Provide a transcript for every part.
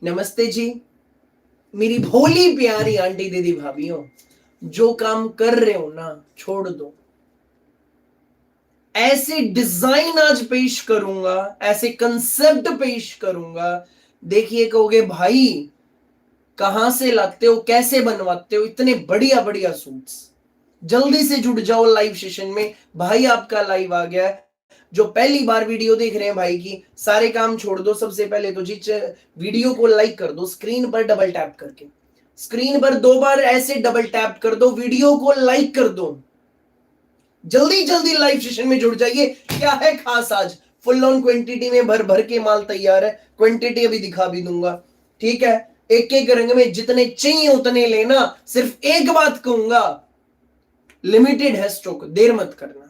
नमस्ते जी, मेरी भोली प्यारी आंटी दीदी भाभीओ, जो काम कर रहे हो ना छोड़ दो। ऐसे डिजाइन आज पेश करूंगा, ऐसे कंसेप्ट पेश करूंगा, देखिए कहोगे भाई कहां से लाते हो, कैसे बनवाते हो इतने बढ़िया बढ़िया सूट्स। जल्दी से जुड़ जाओ लाइव सेशन में। भाई आपका लाइव आ गया है। जो पहली बार वीडियो देख रहे हैं भाई की, सारे काम छोड़ दो। सबसे पहले तो जी वीडियो को लाइक कर दो, स्क्रीन पर डबल टैप करके। स्क्रीन पर 2 बार ऐसे डबल टैप कर दो, वीडियो को लाइक कर दो। जल्दी जल्दी लाइव सेशन में जुड़ जाइए। क्या है खास आज, फुल ऑन क्वांटिटी में भर भर के माल तैयार है। क्वांटिटी अभी दिखा भी दूंगा, ठीक है। एक एक रंग में जितने चाहिए उतने लेना। सिर्फ एक बात कहूंगा, लिमिटेड है स्टॉक, देर मत करना,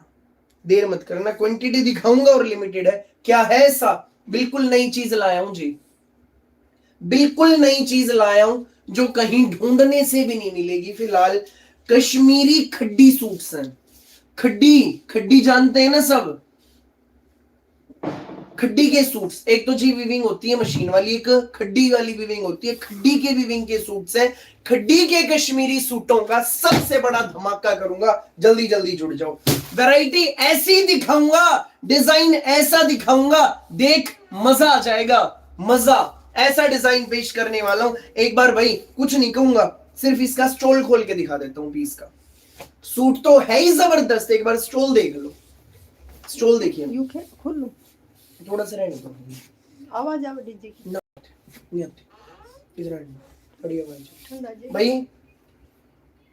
देर मत करना। क्वांटिटी दिखाऊंगा और लिमिटेड है। क्या है ऐसा, बिल्कुल नई चीज लाया हूं जी, बिल्कुल नई चीज लाया हूं जो कहीं ढूंढने से भी नहीं मिलेगी फिलहाल। कश्मीरी खड्डी सूट्स हैं। खड्डी खड्डी जानते हैं ना सब, खड्डी के सूट्स। एक तो जी विविंग होती है मशीन वाली, एक खड्डी वाली विविंग होती है। खड्डी के विविंग के सूट्स है। खड्डी के कश्मीरी सूटों का सबसे बड़ा धमाका करूंगा। जल्दी जल्दी जुड़ जाओ। वैरायटी ऐसी दिखाऊंगा, डिजाइन ऐसा दिखाऊंगा, देख मजा आ जाएगा। मजा, ऐसा डिजाइन पेश करने वाला हूं। एक बार भाई कुछ नहीं कहूंगा, सिर्फ इसका स्टोल खोल के दिखा देता हूं पीस का। सूट तो है ही जबरदस्त, एक बार स्टोल देख लो। स्टोल देखिए, यू के खोल लो, थोड़ा सा रहने दो। आवाज आवे डीजे की ना नहीं आती, इधर रहने दो, बड़ी आवाज है। ठंडा जी भाई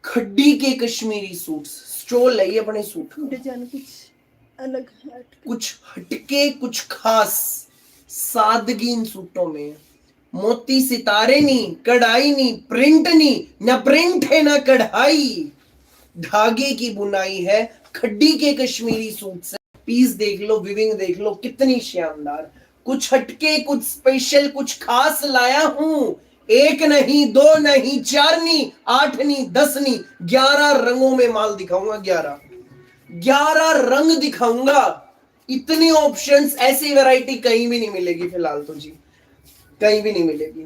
खड्डी के कश्मीरी सूट्स, स्टोल है ये अपने सूट का। डिजाइन कुछ अलग है, कुछ हटके, कुछ खास सादगी इन सूटों में। मोती सितारे नहीं, कढ़ाई नहीं, प्रिंट नहीं, ना प्रिंट है ना कढ़ाई, धागे की बुनाई है। खड्डी के कश्मीरी सूट से पीस देख लो, विविंग देख लो, कितनी शानदार। कुछ हटके, कुछ स्पेशल, कुछ खास लाया हूं। एक नहीं, दो नहीं, 4 नहीं, 8 नहीं, 10 नहीं, 11 रंगों में माल दिखाऊंगा। 11 रंग दिखाऊंगा। इतने ऑप्शंस, ऐसी वैरायटी कहीं भी नहीं मिलेगी फिलहाल तो जी, कहीं भी नहीं मिलेगी।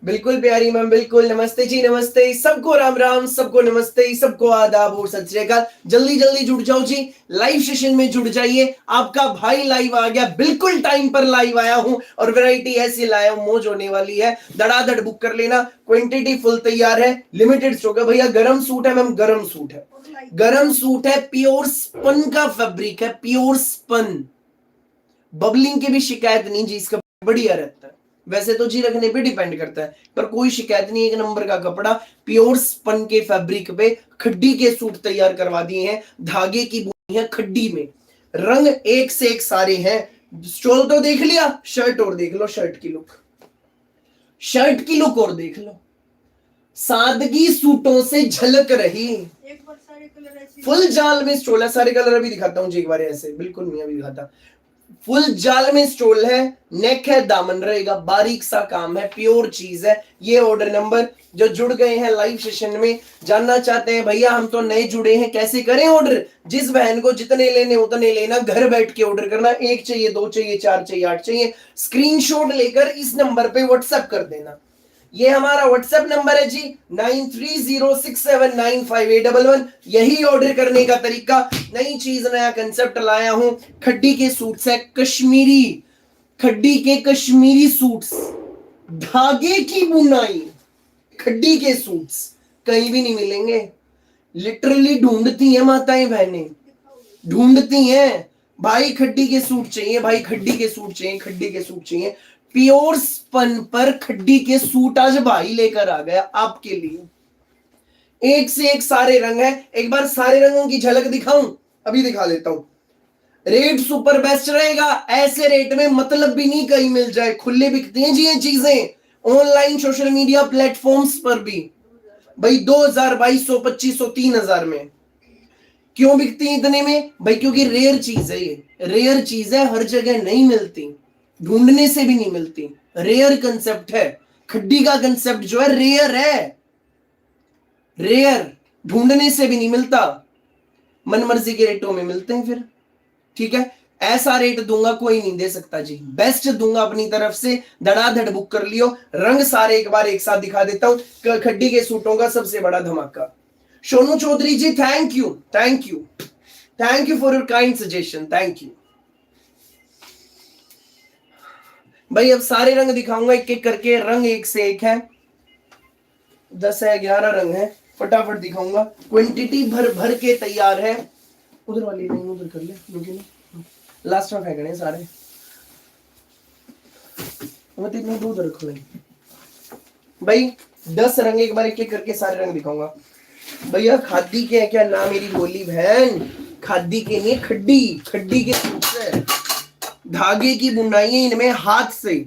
बिल्कुल प्यारी मैम, बिल्कुल। नमस्ते जी, नमस्ते सबको, राम राम सबको, नमस्ते सबको, आदाब और सत श्री अकाल। जल्दी जल्दी जुड़ जाओ जी, लाइव सेशन में जुड़ जाइए। आपका भाई लाइव आ गया, बिल्कुल टाइम पर लाइव आया हूं और वैरायटी ऐसी लाया हूं, मौज होने वाली है। धड़ाधड़ बुक कर लेना, क्वांटिटी फुल तैयार है, लिमिटेड स्टॉक है। भैया गरम सूट है मैम, गरम सूट है, गरम सूट है। प्योर स्पन का फैब्रिक है, प्योर स्पन। बबलिंग की भी शिकायत नहीं जी, इसका बढ़िया रहता है। वैसे तो जी रखने पे डिपेंड करता है, पर कोई शिकायत नहीं। एक नंबर का कपड़ा, प्योर स्पन के फैब्रिक पे खड्डी के सूट तैयार करवा दिए हैं। धागे की बुनी है खड्डी में, रंग एक से एक सारे हैं। स्टोल तो देख लिया, शर्ट और देख लो, शर्ट की लुक, शर्ट की लुक और देख लो। सादगी सूटों से झलक रही, एक बार सारे कलर ऐसे फुल जाल में स्टोल है। सारे कलर अभी दिखाता हूँ जी एक बार ऐसे, बिल्कुल नहीं अभी दिखाता। फुल जाल में स्टोल है, नेक है, दामन रहेगा, बारीक सा काम है, प्योर चीज है। ये ऑर्डर नंबर, जो जुड़ गए हैं लाइव सेशन में, जानना चाहते हैं भैया हम तो नए जुड़े हैं, कैसे करें ऑर्डर। जिस बहन को जितने लेने उतने लेना, घर बैठ के ऑर्डर करना। 1 चाहिए, 2 चाहिए, 4 चाहिए, 8 चाहिए, स्क्रीनशॉट लेकर इस नंबर पे व्हाट्सएप कर देना। ये हमारा व्हाट्सएप नंबर है जी, 9306795811। यही ऑर्डर करने का तरीका। नई चीज, नया कंसेप्ट लाया हूं। खड्डी के सूट्स है, कश्मीरी, खड्डी के कश्मीरी सूट्स, धागे की बुनाई, खड्डी के सूट्स कहीं भी नहीं मिलेंगे। लिटरली ढूंढती हैं माताएं बहनें, ढूंढती हैं। भाई खड्डी के सूट चाहिए, भाई खड्डी के सूट चाहिए, खड्डी के सूट चाहिए। प्योर स्पन पर खड्डी के सूट आज भाई लेकर आ गया आपके लिए। एक से एक सारे रंग है। एक बार सारे रंगों की झलक दिखाऊं, अभी दिखा देता हूं। रेट सुपर बेस्ट रहेगा। ऐसे रेट में मतलब भी नहीं कहीं मिल जाए। खुले बिकती हैं जी ये चीजें, ऑनलाइन सोशल मीडिया प्लेटफॉर्म्स पर भी। भाई 2000, 2200, 2500, 3000 में क्यों बिकती है इतने में भाई? क्योंकि रेयर चीज है, ये रेयर चीज है, हर जगह नहीं मिलती, ढूंढने से भी नहीं मिलती। रेयर कंसेप्ट है। खड्डी का कंसेप्ट जो है रेयर है, रेयर, ढूंढने से भी नहीं मिलता। मनमर्जी के रेटों में मिलते हैं फिर, ठीक है। ऐसा रेट दूंगा कोई नहीं दे सकता जी, बेस्ट दूंगा अपनी तरफ से, धड़ाधड़ बुक कर लियो। रंग सारे एक बार एक साथ दिखा देता हूं, खड्डी के सूटों का सबसे बड़ा धमाका। Sonu Chaudhary ji thank you, thank you, thank you for your kind suggestion, thank you भाई। अब सारे रंग दिखाऊंगा एक एक करके, रंग एक से एक है, 10 है 11 रंग है, फटाफट दिखाऊंगा, क्वांटिटी भर भर के तैयार है। उधर वाली नहीं, उधर कर ले, रुकिए लास्ट में फेंकने सारे, मैं तो इतने दूर रख लें भाई। 10 रंग एक बार एक एक करके सारे रंग दिखाऊंगा भैया। खादी के हैं क्या ना मेरी बोली बहन, खादी के नहीं, खड्डी, खड्डी के सूट से, धागे की बुनाई है इनमें हाथ से,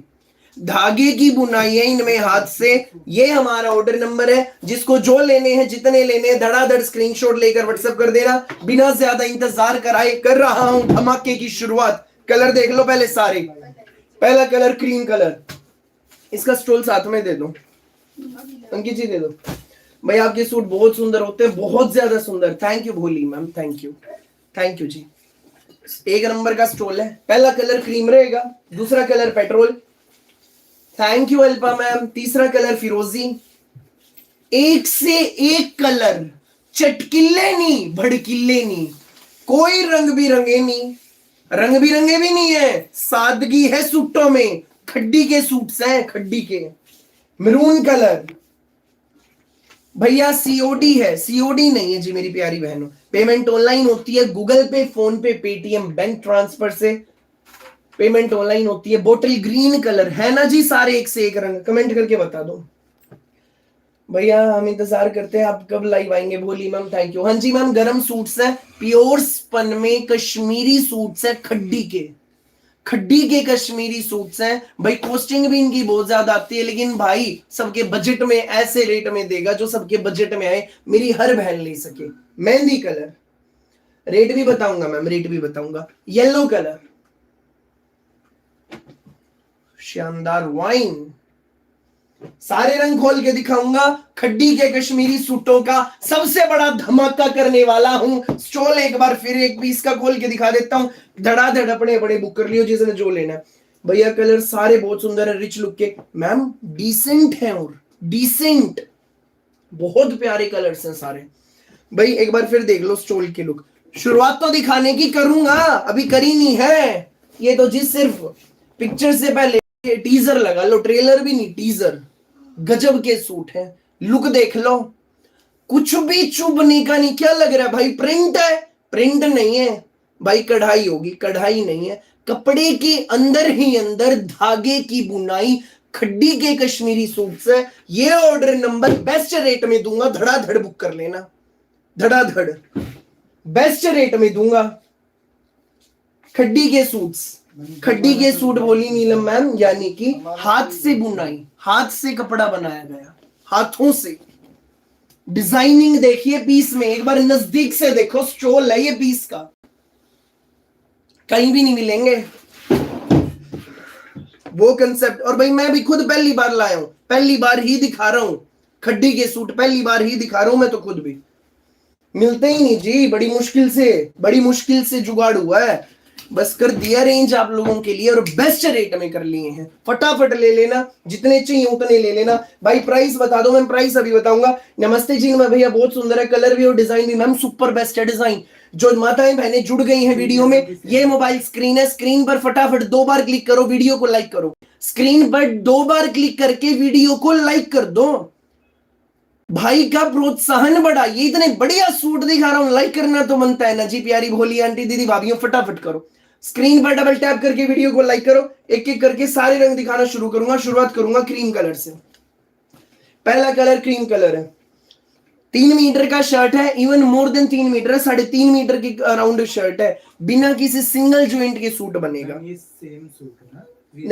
धागे की बुनाई है इनमें हाथ से। ये हमारा ऑर्डर नंबर है, जिसको जो लेने हैं, जितने लेने हैं, धड़ाधड़ स्क्रीनशॉट लेकर व्हाट्सएप कर देना, बिना ज्यादा इंतजार कराए कर रहा हूं धमाके की शुरुआत। कलर देख लो पहले सारे। पहला कलर क्रीम कलर, इसका स्टोल साथ में दे दो, अंकित जी दे दो भाई। आपके सूट बहुत सुंदर होते हैं, बहुत ज्यादा सुंदर, thank you Bholi ma'am, thank you, thank you जी। एक नंबर का स्टोल है। पहला कलर क्रीम रहेगा, दूसरा colour petrol, thank you Alpa ma'am. तीसरा कलर फिरोजी, एक से एक कलर, चटकिले नहीं, भड़किले नहीं, कोई रंग बिरंगे नहीं, रंग बिरंगे भी नहीं है, सादगी है सूटों में, खड्डी के सूट्स हैं, खड्डी के। मैरून कलर भैया, सीओडी है, सीओडी नहीं है जी मेरी प्यारी बहनों, पेमेंट ऑनलाइन होती है, गूगल पे, फोन पे, पेटीएम, बैंक ट्रांसफर से पेमेंट ऑनलाइन होती है। बोटल ग्रीन कलर है ना जी, सारे एक से एक रंग, कमेंट करके बता दो भैया, हम इंतजार करते हैं आप कब लाइव आएंगे। भोली मैम थैंक यू। हाँ जी मैम, गरम सूट्स है, प्योर स्पन में कश्मीरी सूट्स है, खड्डी के, खड्डी के कश्मीरी सूट्स हैं भाई। कॉस्टिंग भी इनकी बहुत ज्यादा आती है, लेकिन भाई सबके बजट में, ऐसे रेट में देगा जो सबके बजट में आए, मेरी हर बहन ले सके। मेहंदी कलर, रेट भी बताऊंगा मैम, रेट भी बताऊंगा। येलो कलर, शानदार वाइन, सारे रंग खोल के दिखाऊंगा। खड्डी के कश्मीरी सूटों का सबसे बड़ा धमाका करने वाला हूं। स्टॉल एक बार फिर एक पीस का खोल के दिखा देता हूं, धड़ाधड़ अपने बड़े बुक कर लियो जिसने जो लेना है भैया। कलर सारे बहुत सुंदर है, रिच लुक के मैम, डिसेंट है, और डिसेंट, बहुत प्यारे कलर्स हैं सारे भाई। एक बार फिर देख लो स्टॉल की लुक। शुरुआत तो दिखाने की करूंगा, अभी करी नहीं है, ये तो जिस सिर्फ पिक्चर से पहले टीजर लगा लो, ट्रेलर भी नहीं, टीजर। गजब के सूट है, लुक देख लो, कुछ भी चुभने का नहीं। क्या लग रहा है भाई, प्रिंट है? प्रिंट नहीं है भाई, कढ़ाई होगी, कढ़ाई नहीं है। कपड़े के अंदर ही अंदर धागे की बुनाई, खड्डी के कश्मीरी सूट है। ये ऑर्डर नंबर बेस्ट रेट में दूंगा, धड़ाधड़ बुक कर लेना, धड़ाधड़ बेस्ट रेट में दूंगा। खड्डी के सूट्स, खड्डी के सूट बोली नीलम मैम, यानी कि हाथ से बुनाई, हाथ से कपड़ा बनाया गया, हाथों से। डिजाइनिंग देखिए पीस में, एक बार नजदीक से देखो, स्टॉल है ये पीस का, कहीं भी नहीं मिलेंगे वो कंसेप्ट। और भाई मैं भी खुद पहली बार लाया हूं, पहली बार ही दिखा रहा हूं खड्डी के सूट, पहली बार ही दिखा रहा हूं मैं तो खुद भी, मिलते ही नहीं जी, बड़ी मुश्किल से जुगाड़ हुआ है, बस कर दिया रेंज आप लोगों के लिए, और बेस्ट रेट में कर लिए हैं। फटाफट ले लेना, जितने चाहिए उतने ले लेना भाई। प्राइस बता दो, मैं प्राइस अभी बताऊंगा। नमस्ते जी मैं भैया, बहुत सुंदर है कलर भी और डिजाइन भी मैम, सुपर बेस्ट है डिजाइन। जो माताएं बहनें जुड़ गई हैं वीडियो में, ये मोबाइल स्क्रीन है, स्क्रीन पर फटाफट 2 बार क्लिक करो, वीडियो को लाइक करो, स्क्रीन पर 2 बार क्लिक करके वीडियो को लाइक कर दो, भाई का प्रोत्साहन बढ़ाइए। इतने बढ़िया सूट दिखा रहा हूं, लाइक करना तो बनता है ना जी। प्यारी भोली आंटी दीदी भाभीियों फटाफट करो, स्क्रीन पर डबल टैप करके वीडियो को लाइक करो। एक एक करके सारे रंग दिखाना शुरू करूंगा। शुरुआत करूंगा क्रीम कलर से। पहला कलर क्रीम कलर है, 3 मीटर का शर्ट है, इवन मोर देन 3 मीटर है, 3.5 मीटर की अराउंड शर्ट है, बिना किसी सिंगल ज्वाइंट के सूट बनेगा। ये सेम सूट है ना।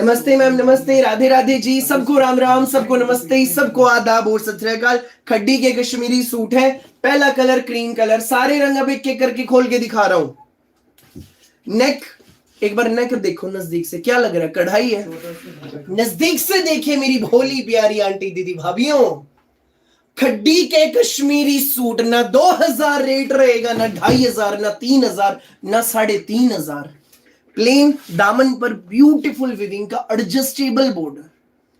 नमस्ते मैम, नमस्ते, राधे राधे जी, सबको राम राम, सबको नमस्ते, सबको आदाब और सत श्री अकाल। खड्डी के कश्मीरी सूट है, पहला कलर क्रीम कलर, सारे रंग अब एक एक करके खोल के दिखा रहा हूं। नेक, एक बार नेक देखो नजदीक से, क्या लग रहा है, कढ़ाई है? नजदीक से देखिए मेरी भोली प्यारी आंटी दीदी भाभीियों, खड्डी के कश्मीरी सूट, ना 2000 रेट रहेगा, ना 2500, ना 3000, ना 3500, प्लेन दामन पर ब्यूटीफुल विविंग का एडजस्टेबल बॉर्डर,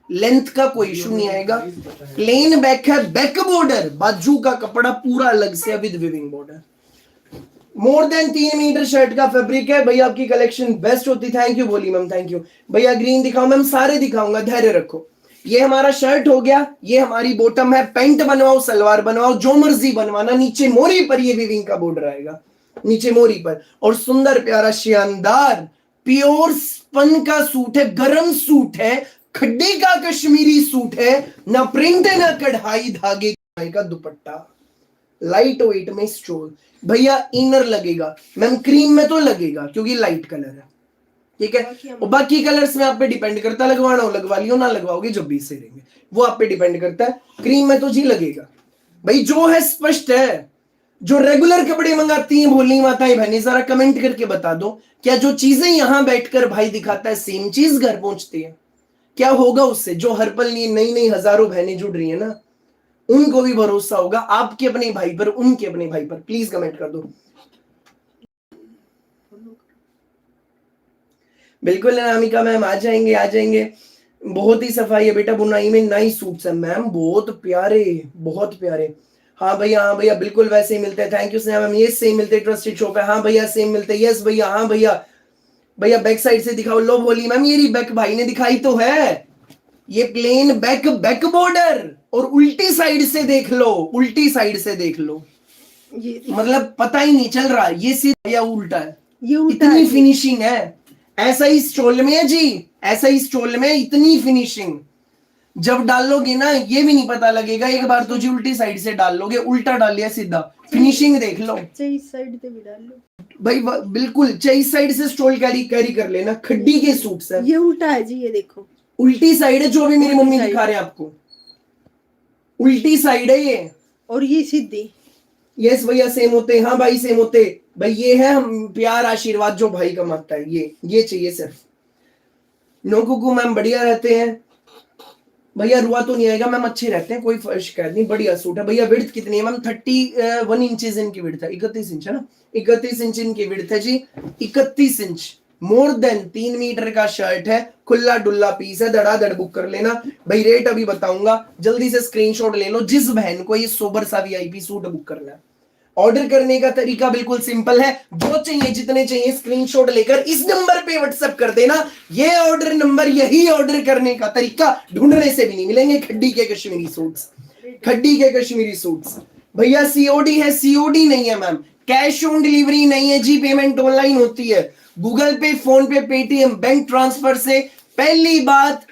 लेंथ का कोई इशू नहीं आएगा। प्लेन बैक है, बैक बॉर्डर, बाजू का कपड़ा पूरा अलग से with weaving border. More than 3 metre shirt का फैब्रिक है भैया, आपकी कलेक्शन बेस्ट होती। Thank you Boli ma'am, thank you भैया। ग्रीन दिखाओ मैम, सारे दिखाऊंगा, धैर्य रखो। ये हमारा शर्ट हो गया, ये हमारी बॉटम है। पैंट बनवाओ, सलवार बनवाओ, जो मर्जी बनवाना। नीचे मोरी पर ये विविंग का बॉर्डर आएगा, नीचे मोरी पर। और सुंदर प्यारा शानदार प्योर स्पन का सूट है, गरम सूट है, खड्डी का कश्मीरी सूट है, ना प्रिंट ना कढ़ाई, धागे का दुपट्टा, लाइट वेट में स्टोल। भैया इनर लगेगा मैम, क्रीम में तो लगेगा क्योंकि लाइट कलर है, ठीक है। और बाकी कलर्स में आप पे डिपेंड करता है, लगवाना हो लगवा लियो, ना लगवाओगे जब भी से रहेंगे, वो आप पे डिपेंड करता है। क्रीम में तो जी लगेगा भाई, जो है स्पष्ट है। जो रेगुलर कपड़े मंगाती हैं भोली माताएं बहनें, जरा कमेंट करके बता दो, क्या जो चीजें यहां बैठकर भाई दिखाता है सेम चीज घर पहुंचती है? क्या होगा उससे? जो हर पल नई नई हजारों बहनें जुड़ रही है ना, उनको भी भरोसा होगा आपके अपने भाई पर, उनके अपने भाई पर। प्लीज कमेंट कर दो। बिल्कुल अनामिका मैम, आ जाएंगे आ जाएंगे। बहुत ही सफाई है बेटा, बुनाई में नाइस सूट्स है मैम, बहुत प्यारे बहुत प्यारे। हाँ भैया, हाँ भैया, बिल्कुल वैसे ही मिलते हैं। थैंक यू स्नेहा मैम, ये सेम मिलते हैं, ट्रस्टेड शॉप है। हाँ भैया सेम मिलते हैं, यस भैया, हाँ भैया। भैया बैक साइड से दिखाओ, लो बोली मैम, ये बैक भाई ने दिखाई तो है। ये प्लेन बैक, बैक बॉर्डर, और उल्टी साइड से देख लो, उल्टी साइड से देख लो, मतलब पता ही नहीं चल रहा ये सीधा या उल्टा है। ये उल्टा इतनी है। फिनिशिंग है, ऐसा ही स्टोल में है जी, ऐसा ही स्टोल में इतनी फिनिशिंग। जब डालोगे ना ये भी नहीं पता लगेगा। एक बार तो जी उल्टी साइड से डाल लोगे, उल्टा डाल लिया सीधा, फिनिशिंग देख लो। इस साइड पे भी डाल लो भाई बिल्कुल, इस साइड से स्टोल कैरी कर लेना। खड्डी के सूट से ये उल्टा है जी, ये देखो उल्टी साइड है, जो भी मेरी मम्मी दिखा रहे हैं आपको, उल्टी साइड है ये। और ये सीधी। यस भैया सेम होते हैं, हाँ भाई सेम होते। भाई ये है हम प्यार आशीर्वाद जो भाई का मांगता है, ये चाहिए सिर्फ। नो कुकू मैम, बढ़िया रहते हैं भैया, रुआ तो नहीं आएगा मैम, अच्छे रहते हैं, कोई शिकायत नहीं, बढ़िया सूट है भैया। विड्थ कितनी है मैम? 31 इंचेस इनकी विड्थ है, 31 इंच है ना, 31 इंच इनकी विड्थ है जी, 31 इंच। मोर देन 3 मीटर का शर्ट है, खुला डुल्ला पीस है, धड़ाधड़ बुक कर लेना भाई। रेट अभी बताऊंगा, जल्दी से स्क्रीनशॉट ले लो जिस बहन को ये सोबर सा वीआईपी सूट बुक करना है। ऑर्डर करने का तरीका बिल्कुल सिंपल है, जो चाहिए जितने चाहिए स्क्रीनशॉट लेकर इस नंबर पे व्हाट्सएप कर देना। ये ऑर्डर नंबर, यही ऑर्डर करने का तरीका ढूंढने से भी नहीं मिलेंगे। खड्डी के कश्मीरी सूट्स, खड्डी के कश्मीरी सूट्स भैया। सीओडी है? सीओडी नहीं है मैम, कैश ऑन डिलीवरी नहीं है जी, पेमेंट ऑनलाइन होती है, गूगल पे, फोन पे, पेटीएम, बैंक ट्रांसफर से। पहली बात,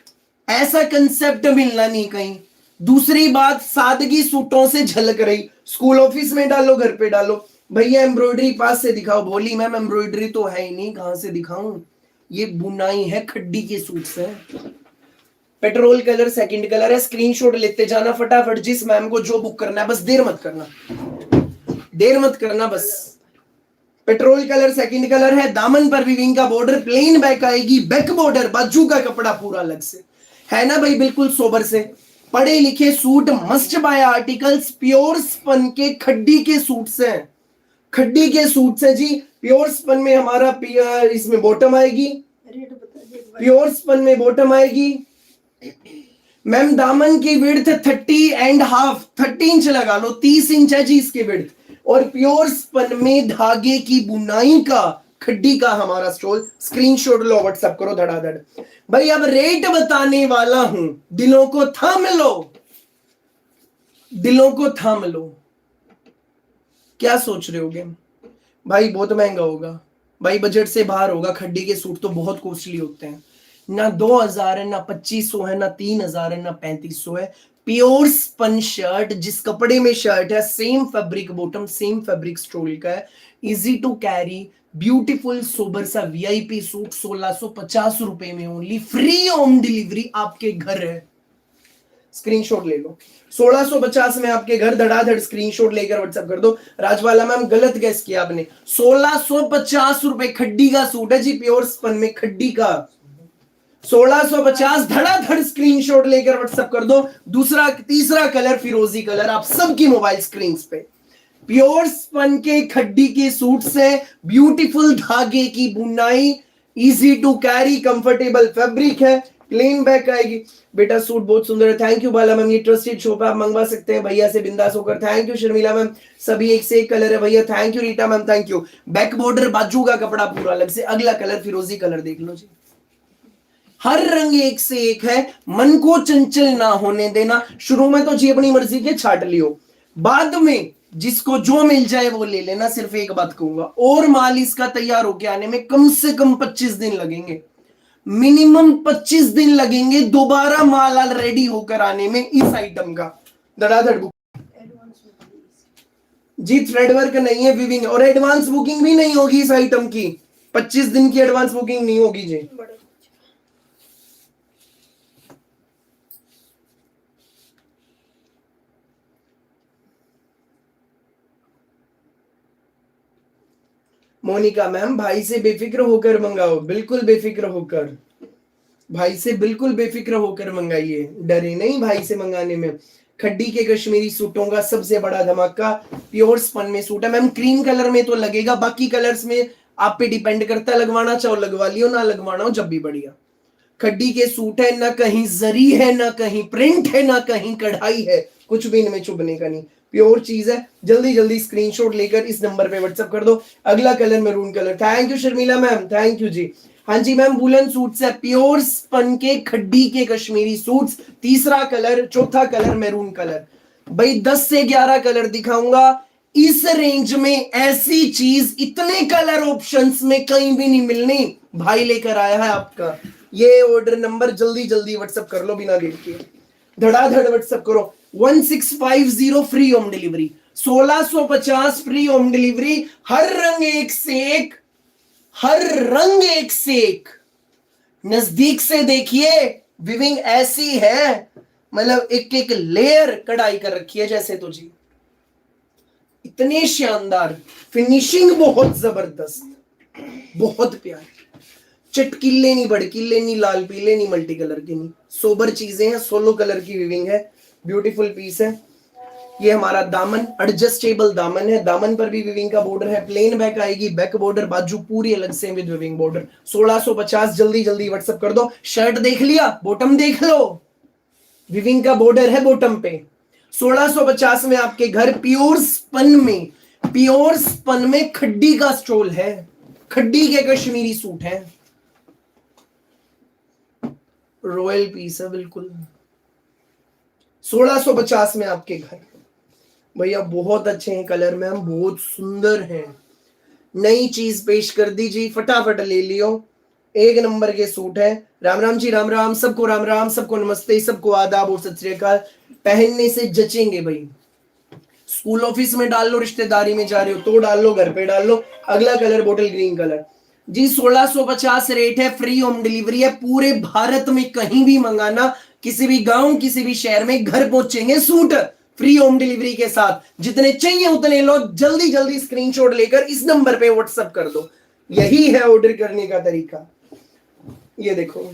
ऐसा कंसेप्ट मिलना नहीं कहीं। दूसरी बात, सादगी सूटों से झलक रही, स्कूल ऑफिस में डालो, घर पे डालो। भैया एम्ब्रॉयडरी पास से दिखाओ। बोली मैम एम्ब्रॉयडरी तो है ही नहीं, कहां से दिखाऊं? ये बुनाई है, खड्डी के सूट से। पेट्रोल कलर सेकंड कलर है, स्क्रीनशॉट लेते जाना फटाफट। जिस मैम को जो बुक करना है, बस देर मत करना, देर मत करना बस। पेट्रोल कलर सेकंड कलर है, दामन पर विविंग का बॉर्डर, प्लेन बैक आएगी, बैक बॉर्डर, बाजू का कपड़ा पूरा अलग से है ना भाई, बिल्कुल सोबर से। पढ़े लिखे suit, must buy articles, pure spun के खड्डी के सूट से, खड्डी के सूट से जी। प्योर स्पन में हमारा इसमें बॉटम आएगी, प्योर स्पन में बॉटम आएगी मैम। दामन की विड्थ 30.5, 30 इंच लगा लो, 30 इंच है जी इसकी विड्थ। और प्योर स्पन में धागे की बुनाई का, खड्डी का हमारा स्टोल। स्क्रीनशॉट लो, व्हाट्सएप करो धड़ाधड़ भाई। अब रेट बताने वाला हूं, दिलों को थाम लो, दिलों को थाम लो। क्या सोच रहे होगे भाई? बहुत महंगा होगा भाई, बजट से बाहर होगा। खड्डी के सूट तो बहुत कॉस्टली होते हैं, ना 2000 है, ना 2500 है, ना 3000 है, ना 3500 है। प्योर स्पन शर्ट, जिस कपड़े में शर्ट है, same fabric bottom, same fabric stole का है, easy to carry, beautiful sober सा वीआईपी सूट। 1650 रुपए में ओनली, फ्री होम डिलीवरी आपके घर है। स्क्रीनशॉट ले लो, 1650 में आपके घर, धड़ाधड़ स्क्रीनशॉट लेकर व्हाट्सएप कर दो। राजवाला मैम गलत गैस किया आपने, 1650 रुपए खड्डी का सूट है जी, प्योर स्पन में खड्डी का 1650। धड़ाधड़ स्क्रीनशॉट लेकर व्हाट्सएप कर दो। दूसरा तीसरा कलर फिरोजी कलर, आप सबकी मोबाइल स्क्रीन पे। प्योर स्पन के खड्डी के सूट से, ब्यूटीफुल धागे की बुनाई, easy to carry, comfortable fabric है, प्लेन बैक आएगी। बेटा सूट बहुत सुंदर है, थैंक यू बाला मैम, ये ट्रस्टेड शॉप है, आप मंगवा सकते हैं भैया से बिंदास होकर। थैंक यू शर्मिला मैम, सभी एक से एक कलर है भैया, thank you Rita ma'am, thank you. Back border बाजू का कपड़ा पूरा अलग से। अगला कलर फिरोजी कलर देख लो जी, हर रंग एक से एक है, मन को चंचल ना होने देना। शुरू में तो जी अपनी मर्जी के छाट लियो, बाद में जिसको जो मिल जाए वो ले लेना। सिर्फ एक बात कहूंगा, और माल इसका तैयार होके आने में कम से कम 25 दिन लगेंगे, मिनिमम 25 दिन लगेंगे दोबारा माल रेडी होकर आने में इस आइटम का। धड़ाधड़ बुक जी, थ्रेड वर्क नहीं है, विविंग, और एडवांस बुकिंग भी नहीं होगी इस आइटम की। 25 दिन की एडवांस बुकिंग नहीं होगी जी। मोनिका मैम, भाई से बेफिक्र होकर मंगाओ, बिल्कुल बेफिक्र होकर, भाई से बिल्कुल बेफिक्र होकर मंगाइए, डरे नहीं भाई से मंगाने में। खड्डी के कश्मीरी सूटों का सबसे बड़ा धमाका, प्योर स्पन में सूट है मैम, क्रीम कलर में तो लगेगा, बाकी कलर्स में आप पे डिपेंड करता है, लगवाना चाहो लगवा लियो, ना लगवाना हो जब भी बढ़िया। खड्डी के सूट है, ना कहीं जरी है, ना कहीं प्रिंट है, ना कहीं कढ़ाई है, कुछ भी इनमें चुभने का नहीं, प्योर चीज है। जल्दी जल्दी स्क्रीनशॉट लेकर इस नंबर पे व्हाट्सएप कर दो। अगला colour maroon colour, thank you Sharmila ma'am, thank you जी। हाँ जी मैम, वुलन सूट्स है, प्योर स्पन के खड्डी के कश्मीरी सूट्स। तीसरा कलर, चौथा कलर मैरून कलर। भाई 10 से 11 कलर दिखाऊंगा इस रेंज में, ऐसी चीज इतने कलर ऑप्शंस में कहीं भी नहीं मिलनी। भाई लेकर आया है आपका ये ऑर्डर नंबर, जल्दी जल्दी व्हाट्सएप कर लो बिना देर के, धड़ाधड़ व्हाट्सएप करो। 1650 free home delivery, 1650 free home delivery. हर रंग एक से एक, हर रंग एक से एक। नजदीक से देखिए, विविंग ऐसी है, मतलब एक एक लेयर कढ़ाई कर रखी है जैसे, तो जी इतने शानदार, फिनिशिंग बहुत जबरदस्त, बहुत प्यारी, चटकीले नहीं, भड़कीले नहीं, लाल पीले नहीं, मल्टी कलर के नहीं, सोबर चीजें हैं। 16 कलर की विविंग है, ब्यूटीफुल पीस है। ये हमारा दामन, एडजस्टेबल दामन है, दामन पर भी विविंग का बॉर्डर है, प्लेन बैक आएगी, बैक बॉर्डर, बाजू पूरी अलग से विद विविंग बॉर्डर। 1650, जल्दी जल्दी व्हाट्सएप कर दो। शर्ट देख लिया, बॉटम देख लो, विविंग का बॉर्डर है बॉटम पे। 1650 में आपके घर, प्योर स्पन में, प्योर स्पन में खड्डी का स्टोल है, खड्डी के कश्मीरी सूट है, रॉयल पीस है बिल्कुल। 1650 में आपके घर भैया, बहुत अच्छे हैं कलर मैम, बहुत सुंदर हैं, नई चीज पेश कर दीजिए, फटाफट ले लियो, एक नंबर के सूट है। राम राम जी, राम राम, सबको राम राम, सबको नमस्ते, सबको आदाब और सत श्री अकाल। पहनने से जचेंगे भाई, स्कूल ऑफिस में डाल लो, रिश्तेदारी में जा रहे हो तो डाल लो, घर पे डाल लो। अगला कलर बोटल ग्रीन कलर जी, 1650 रेट है, फ्री होम डिलीवरी है, पूरे भारत में कहीं भी मंगाना, किसी भी गांव, किसी भी शहर में घर पहुंचेंगे सूट, फ्री होम डिलीवरी के साथ। जितने चाहिए उतने लो, जल्दी जल्दी स्क्रीनशॉट लेकर इस नंबर पे व्हाट्सएप कर दो, यही है ऑर्डर करने का तरीका। ये देखो,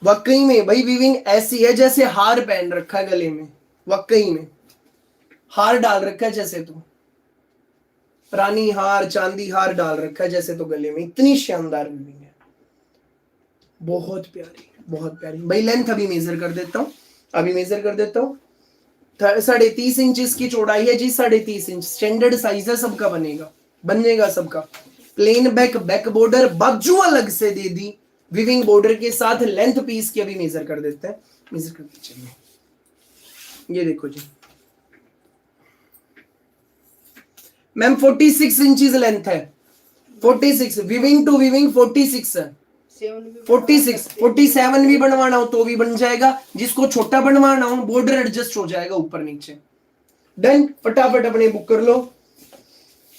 वाकई में भाई विविंग ऐसी है जैसे हार पहन रखा है गले में, वाकई में हार डाल रखा है जैसे, तो रानी हार, चांदी हार डाल रखा है जैसे, तो गले में, इतनी शानदार विविंग है, बहुत प्यारी, बहुत प्यारी। भाई लेंथ अभी मेजर कर देता हूं, अभी मेजर कर देता हूं। 30.5 इंच की चौड़ाई है जी, 30.5 इंच स्टैंडर्ड साइज है, सबका बनेगा, बनेगा सबका। प्लेन बैक, बैक बॉर्डर, बाजू अलग से दे दी विविंग बॉर्डर के साथ। लेंथ पीस की अभी मेजर कर देते हैं, मेजर कर दीजिए। ये देखो जी मैम, 46 इंचेस लेंथ है, 46 विविंग टू विविंग 46 है, 46, 47 भी बनवाना हो तो भी बन जाएगा, जिसको छोटा बनवाना हो बॉर्डर एडजस्ट हो जाएगा ऊपर नीचे। डन, फटाफट अपने बुक कर लो।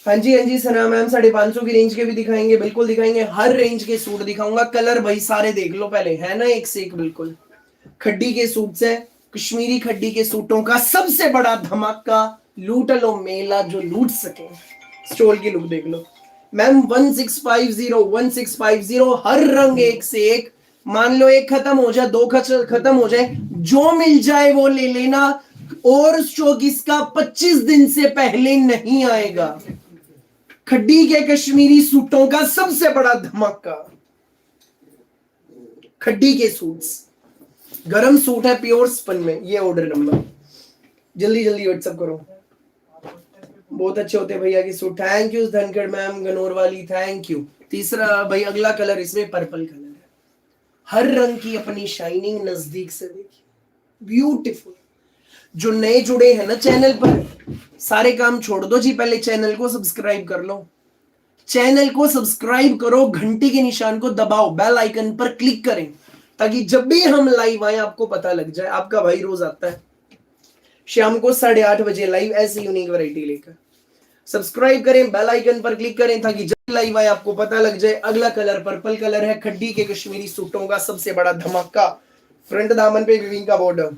हाँ जी, हाँ जी सना मैम, 550 की रेंज के भी दिखाएंगे, बिल्कुल दिखाएंगे, हर रेंज के सूट दिखाऊंगा। कलर भाई सारे देख लो पहले, है ना, एक से एक बिल्कुल। खड्डी के सूट है, कश्मीरी खड्डी के सूटों का सबसे बड़ा धमाका, लूट लो मेला जो लूट सके। स्टोल की लुक देख लो मैम, 1650, हर रंग एक से एक। मान लो एक खत्म हो जाए, दो खत्म हो जाए, जो मिल जाए वो ले लेना, और स्टॉक इसका 25 दिन से पहले नहीं आएगा। खड्डी के कश्मीरी सूटों का सबसे बड़ा धमाका, खड्डी के सूट्स, गरम सूट है प्योर स्पन में। ये ऑर्डर नंबर, जल्दी जल्दी व्हाट्सएप करो। बहुत अच्छे होते हैं भैया के suit. Thank you Dhankhar ma'am, Ganaur वाली, थैंक यू। तीसरा भाई अगला कलर, इसमें पर्पल कलर है। हर रंग की अपनी शाइनिंग नजदीक से देखिए, ब्यूटीफुल। जो नए जुड़े हैं ना चैनल पर, सारे काम छोड़ दो जी, पहले चैनल को सब्सक्राइब कर लो। चैनल को सब्सक्राइब करो, घंटी के निशान को दबाओ, बेल आइकन पर क्लिक करें, ताकि जब भी हम लाइव आए आपको पता लग जाए। आपका भाई रोज आता है शाम को 8:30 बजे लाइव, ऐसी यूनिक वैरायटी लेकर। सब्सक्राइब करें, बेल आइकन पर क्लिक करें, ताकि जब लाइव आए आपको पता लग जाए। अगला कलर पर्पल कलर है, खड्डी के कश्मीरी सूटों का सबसे बड़ा धमाका। फ्रंट दामन पे विविंग का बॉर्डर,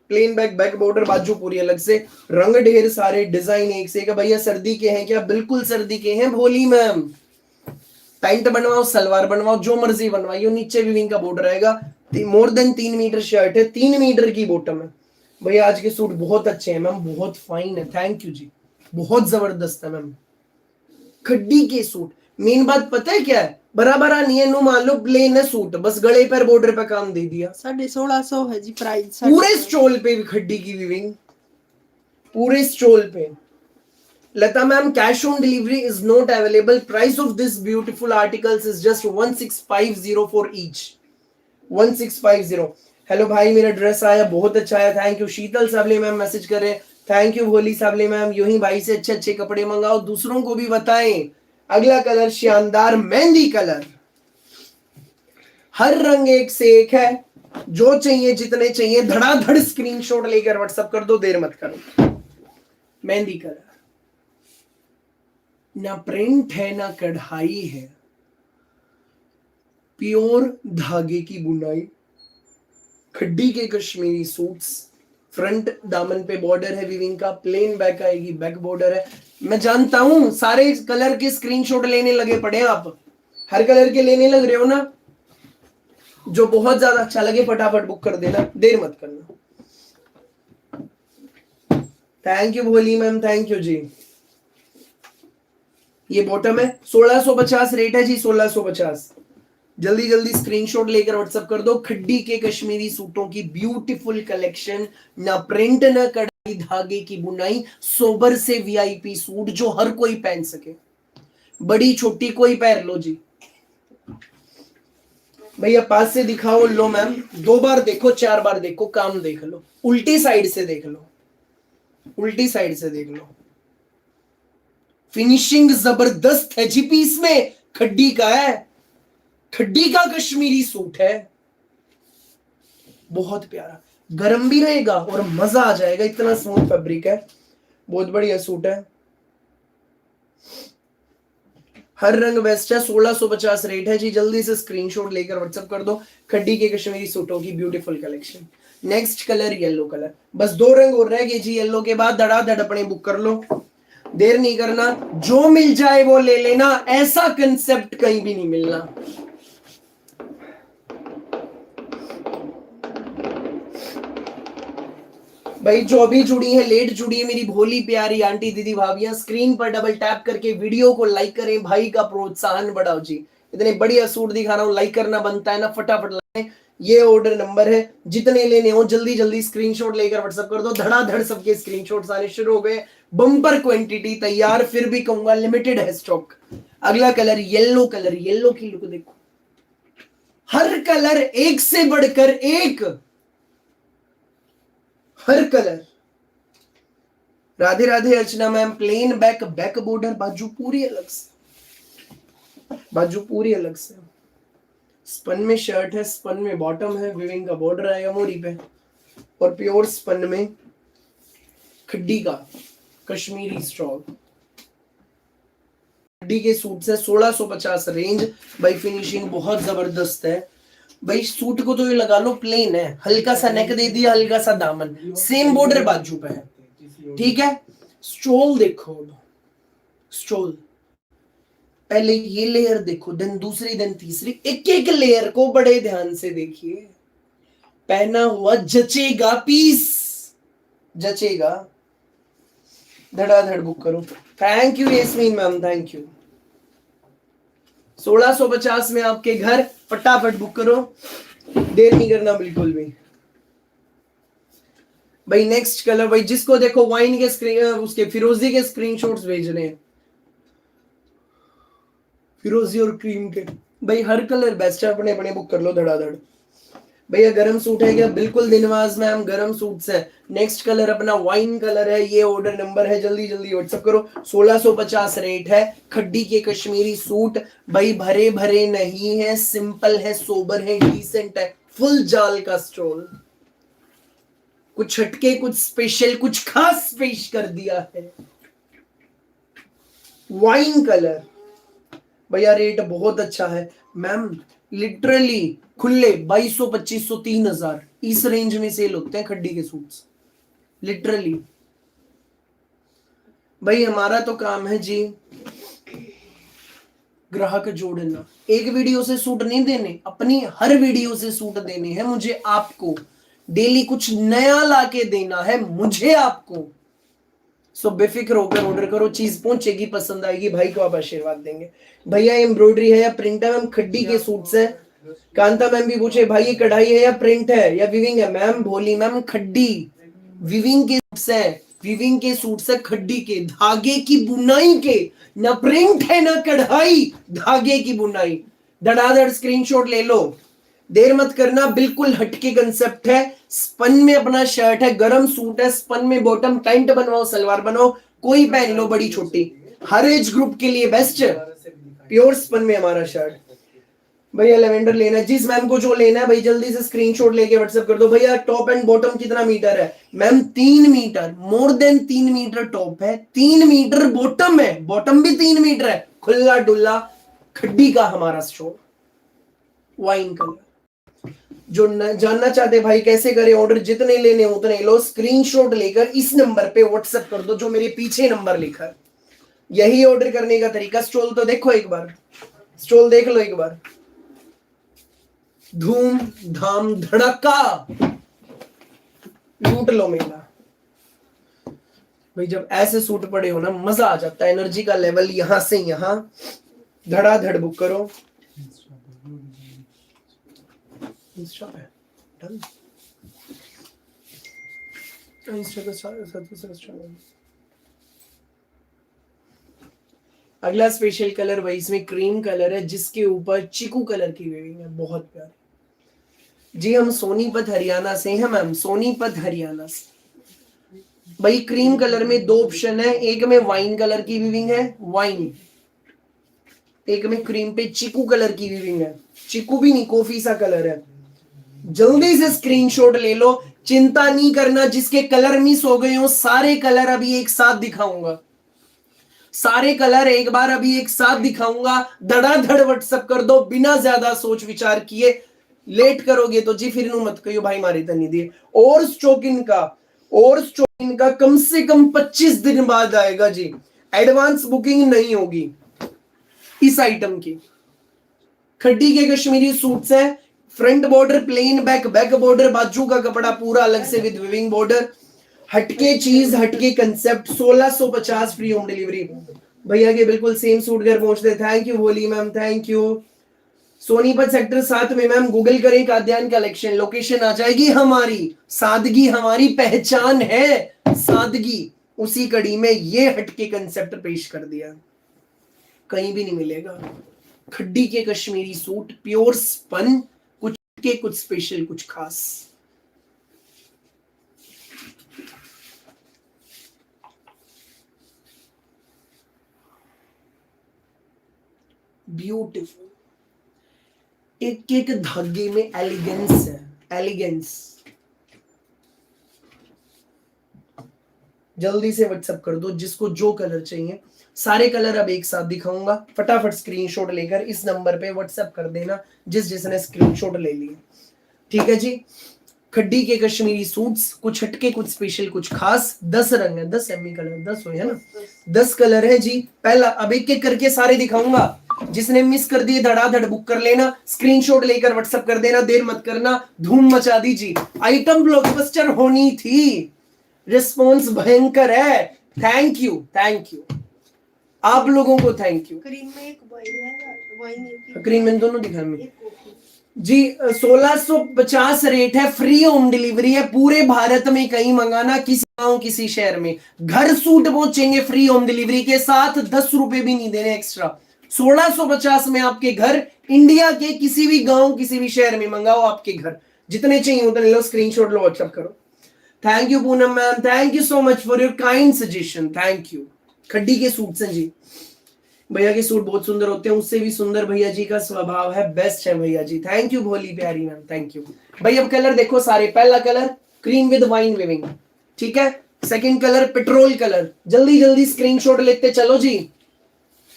प्लेन बैक बॉर्डर, बाजू पूरी अलग से, रंग ढेर सारे, डिजाइन एक से एक। भैया सर्दी के हैं क्या? बिल्कुल सर्दी के हैं भोली मैम। पैंट बनवाओ, सलवार बनवाओ, जो मर्जी बनवाइयो। नीचे विविंग का बॉर्डर रहेगा। मोर देन 3 मीटर शर्ट है, 3 मीटर की बॉटम है। भैया आज के सूट बहुत अच्छे हैं मैम, बहुत फाइन है। थैंक यू जी, बहुत जबरदस्त है मैम। खड्डी के सूट, मेन बात पता है क्या है? बराबर नहीं है, नो मान लो प्लेन है सूट, बस गले पर बॉर्डर पे काम दे दिया। 1650 है जी प्राइस। पूरे स्टॉल पे भी खड्डी की विविंग, पूरे स्टॉल पे। Lata ma'am, cash on delivery is not available. Price of this beautiful articles is just 1650 for each, 1650। Hello भाई, मेरा ड्रेस आया, बहुत अच्छा आया, thank you. Sheetal Sable ma'am message कर रहे हैं, थैंक यू भोली साबले मैम। यूं ही भाई से अच्छे अच्छे कपड़े मंगाओ, दूसरों को भी बताएं। अगला कलर शानदार मेहंदी कलर, हर रंग एक से एक है। जो चाहिए जितने चाहिए, धड़ाधड़ स्क्रीनशॉट लेकर व्हाट्सएप कर दो, देर मत करो। मेहंदी कलर, ना प्रिंट है ना कढ़ाई है, प्योर धागे की बुनाई, खड्डी के कश्मीरी सूट्स। फ्रंट दामन पे बॉर्डर है विविंग का, प्लेन बैक आएगी, बैक बॉर्डर है। मैं जानता हूं सारे कलर के स्क्रीनशॉट लेने लगे पड़े हैं आप, हर कलर के लेने लग रहे हो ना। जो बहुत ज्यादा अच्छा लगे फटाफट बुक कर देना, देर मत करना। Thank you Bholi ma'am, thank you जी। ये बॉटम है, 1650 रेट है जी, 1650। जल्दी जल्दी स्क्रीनशॉट लेकर व्हाट्सएप कर दो। खड्डी के कश्मीरी सूटों की ब्यूटीफुल कलेक्शन, ना प्रिंट ना कढ़ाई, धागे की बुनाई, सोबर से वीआईपी सूट जो हर कोई पहन सके, बड़ी छोटी कोई पहन लो जी। भैया पास से दिखाओ, लो मैम, 2 बार देखो, 4 बार देखो, काम देख लो। उल्टी साइड से देख लो, उल्टी साइड से देख लो। फिनिशिंग जबरदस्त है जी पीस में, खड्डी का है, खड्डी का कश्मीरी सूट है, बहुत प्यारा। गर्म भी रहेगा और मजा आ जाएगा, इतना स्मूथ फैब्रिक है, बहुत बढ़िया सूट है। हर रंग बेस्ट है, 1650 रेट है जी। जल्दी से स्क्रीनशॉट लेकर व्हाट्सएप कर दो, खड्डी के कश्मीरी सूटों की beautiful collection. Next colour yellow colour, बस 2 रंग और रह गए जी। येलो के बाद धड़ाधड़ अपने बुक कर लो, देर नहीं करना। जो मिल जाए वो ले लेना, ऐसा कंसेप्ट कहीं भी नहीं मिलना। भाई जो भी जुड़ी है, लेट जुड़ी है मेरी भोली प्यारी आंटी दीदी भाभियां, स्क्रीन पर डबल टैप करके वीडियो को लाइक करें, भाई का प्रोत्साहन बढ़ाओ जी। इतने बढ़िया सूट दिखा रहा हूं, लाइक करना बनता है ना, फटाफट लाइक। ये ऑर्डर नंबर है, जितने लेने हो जल्दी जल्दी स्क्रीनशॉट लेकर व्हाट्सएप कर दो। धड़ाधड़ सबके स्क्रीनशॉट्स आने शुरू हो गए, बम्पर क्वांटिटी तैयार, फिर भी कहूंगा लिमिटेड है स्टॉक। अगला कलर येलो कलर, येलो की लुक देखो, हर कलर एक से बढ़कर एक, हर colour. Radhe Radhe Archana ma'am. Plain back, back border, बाजू पूरी अलग से, बाजू पूरी अलग से। स्पन में शर्ट है, स्पन में बॉटम है, विविंग का बॉर्डर आएगा मोरी पे, और प्योर स्पन में खड्डी का कश्मीरी स्टॉल। खड्डी के सूट से 1650 रेंज। भाई फिनिशिंग बहुत जबरदस्त है भाई। सूट को तो ये लगा लो प्लेन है, हल्का सा नेक दे दिया, हल्का सा दामन, सेम बॉर्डर बाजू पे है, ठीक है। स्टोल देखो, स्टोल पहले ये लेयर देखो, देन दूसरी, देन तीसरी, एक एक लेयर को बड़े ध्यान से देखिए। पहना हुआ जचेगा पीस, जचेगा। धड़ाधड़ बुक करो। Thank you Yasmin ma'am, thank you. 1650 में आपके घर, फटाफट बुक करो, देर नहीं करना बिल्कुल भी भाई। नेक्स्ट कलर भाई, जिसको देखो वाइन के स्क्रीन, उसके फिरोजी के स्क्रीनशॉट्स भेज रहे हैं, फिरोजी और क्रीम के भाई, हर कलर बेस्ट है, अपने अपने बुक कर लो धड़ाधड़। भैया गरम सूट है क्या? बिल्कुल दिनवाज मैम, गरम सूट है। नेक्स्ट कलर अपना वाइन कलर है, ये ऑर्डर नंबर है, जल्दी जल्दी व्हाट्सएप करो। 1650 रेट है, खड्डी के कश्मीरी सूट भाई, भरे भरे नहीं है, सिंपल है, सोबर है, डिसेंट है, फुल जाल का स्टोल, कुछ हटके, कुछ स्पेशल, कुछ खास पेश कर दिया है। वाइन कलर भैया, रेट बहुत अच्छा है मैम, लिटरली खुले 2200, 2500, 3000 इस रेंज में सेल होते हैं खड्डी के सूट्स, लिटरली। भाई हमारा तो काम है जी ग्राहक जोड़ना, एक वीडियो से सूट नहीं देने, अपनी हर वीडियो से सूट देने हैं मुझे, आपको डेली कुछ नया लाके देना है मुझे, आपको। सो बेफिक्र होकर ऑर्डर करो, चीज पहुंचेगी, पसंद आएगी, भाई को आप आशीर्वाद देंगे। भैया एम्ब्रॉयडरी है या प्रिंट है? मैम खड्डी के सूट्स है। कांता मैम भी पूछे भाई ये कढ़ाई है या प्रिंट है या विविंग है? मैम भोली मैम खड्डी विविंग के सूट्स है, विविंग के सूट्स है, खड्डी के धागे की बुनाई के, ना प्रिंट है ना कढ़ाई, धागे की बुनाई। धड़ाधड़ स्क्रीनशॉट ले लो, देर मत करना, बिल्कुल हटके कंसेप्ट है। स्पन में अपना शर्ट है, गरम सूट है, स्पन में बॉटम, पैंट बनवाओ, सलवार बनाओ, कोई पहन लो, बड़ी छोटी, हर एज ग्रुप के लिए बेस्ट है। प्योर स्पन में हमारा शर्ट। भैया लेवेंडर लेना है, जिस मैम को जो लेना है भाई जल्दी से स्क्रीनशॉट लेके व्हाट्सएप कर दो। भैया टॉप एंड बॉटम कितना मीटर है? Ma'am 3 metre, more than 3 metre top है, 3 मीटर बॉटम है, बॉटम भी 3 मीटर है, खुला डुल्ला खड्डी का हमारा स्टोर। वाइन कलर, जो जानना चाहते भाई कैसे करें ऑर्डर, जितने लेने उतने लो, स्क्रीनशॉट लेकर इस नंबर पे व्हाट्सएप कर दो, जो मेरे पीछे नंबर लिखा है, यही ऑर्डर करने का तरीका। स्टॉल तो देखो एक बार, स्टॉल देख लो एक बार, धूम धाम धड़का लूट लो मेला। भाई जब ऐसे सूट पड़े हो ना, मजा आ जाता है, एनर्जी का लेवल यहां से यहां, धड़ाधड़ बुक करो। इंस्टा पे डन, इंस्टा पे सारे। अगला स्पेशल कलर भाई, इसमें क्रीम कलर है, जिसके ऊपर चीकू कलर की वेविंग है, बहुत प्यारी जी। हम सोनीपत हरियाणा से हैं मैम, सोनीपत हरियाणा से। भाई क्रीम कलर में 2 ऑप्शन है, एक में वाइन कलर की वीविंग है, वाइन, एक में क्रीम पे चीकू कलर की वीविंग है, चीकू भी नहीं, कॉफी सा कलर है। जल्दी से स्क्रीनशॉट ले लो, चिंता नहीं करना, जिसके कलर मिस हो गए हो, सारे कलर अभी एक साथ दिखाऊंगा, सारे कलर एक बार अभी एक साथ दिखाऊंगा। धड़ाधड़ व्हाट्सएप कर दो, बिना ज्यादा सोच विचार किए। लेट करोगे तो जी फिर मत कहियो भाई मारी तो नहीं दिए। और स्टॉक इनका कम से कम 25 दिन बाद आएगा जी, एडवांस बुकिंग नहीं होगी इस आइटम की। खड्डी के कश्मीरी सूट्स हैं, front border plain, back border, बाजू का कपड़ा पूरा अलग से विद विविंग बॉर्डर, हटके चीज, हटके कंसेप्ट। 1650 free home delivery. भैया के बिल्कुल सेम सूट घर पहुंचते। Thank you Boli ma'am, thank you. Sonipat sector 7 में मैम गूगल करें काद्यान कलेक्शन, लोकेशन आ जाएगी हमारी। सादगी हमारी पहचान है, सादगी। उसी कड़ी में ये हटके कंसेप्ट पेश कर दिया, कहीं भी नहीं मिलेगा। खड्डी के कश्मीरी सूट, प्योर स्पन, कुछ के कुछ स्पेशल, कुछ खास। ब्यूटीफुल, एक एक धागे में एलिगेंस है, एलिगेंस। जल्दी से व्हाट्सएप कर दो जिसको जो कलर चाहिए, सारे कलर अब एक साथ दिखाऊंगा। फटाफट स्क्रीनशॉट लेकर इस नंबर पे व्हाट्सएप कर देना, जिसने स्क्रीनशॉट ले लिया, ठीक है जी। खड्डी के कश्मीरी सूट्स, कुछ हटके कुछ स्पेशल कुछ खास। 10 रंग है, 10 एमई कलर, 10 हो है ना, 10 कलर है जी। पहला अब एक एक करके सारे दिखाऊंगा, जिसने मिस कर दिए धड़ाधड़ बुक कर लेना, स्क्रीनशॉट लेकर व्हाट्सएप कर देना, देर मत करना, धूम मचा दीजिए। आइटम ब्लॉकबस्टर होनी थी, रिस्पॉन्स भयंकर है। थैंक यू, थैंक यू आप लोगों को, थैंक यू। क्रीम में एक वाइन एक क्रीम मैंने दोनों दिखाए मैं एक कॉफी। जी 1650 रेट है, फ्री होम डिलीवरी है पूरे भारत में, कहीं मंगाना किसी गांव किसी शहर में, घर सूट पहुंचेंगे फ्री होम डिलीवरी के साथ, 10 रुपए भी नहीं देने एक्स्ट्रा। 1650 में आपके घर, इंडिया के किसी भी गांव किसी भी शहर में मंगाओ, आपके घर जितने चाहिए उतने लो, स्क्रीनशॉट लो, व्हाट्सएप करो। Thank you Poonam ma'am, thank you so much for your kind suggestion, thank you. खड्डी के सूट हैं जी, भैया के सूट बहुत सुंदर होते हैं, उससे भी सुंदर भैया जी का स्वभाव है, बेस्ट है भैया जी, थैंक यू भोली प्यारी मैम, थैंक यू भाई। अब कलर देखो सारे, पहला colour cream with wine viewing, ठीक है, सेकंड कलर पेट्रोल कलर, जल्दी जल्दी स्क्रीनशॉट लेते चलो जी।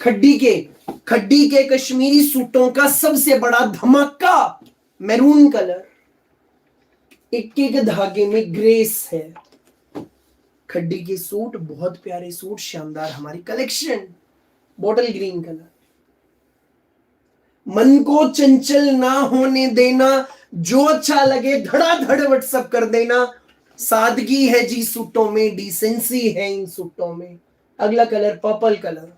खड्डी के कश्मीरी सूटों का सबसे बड़ा धमाका मैरून कलर, एक एक धागे में ग्रेस है। खड्डी के सूट बहुत प्यारे सूट, शानदार हमारी कलेक्शन। बॉटल ग्रीन कलर, मन को चंचल ना होने देना, जो अच्छा लगे धड़ाधड़ व्हाट्सएप कर देना। सादगी है जी सूटों में, डिसेंसी है इन सूटों में। अगला colour purple colour,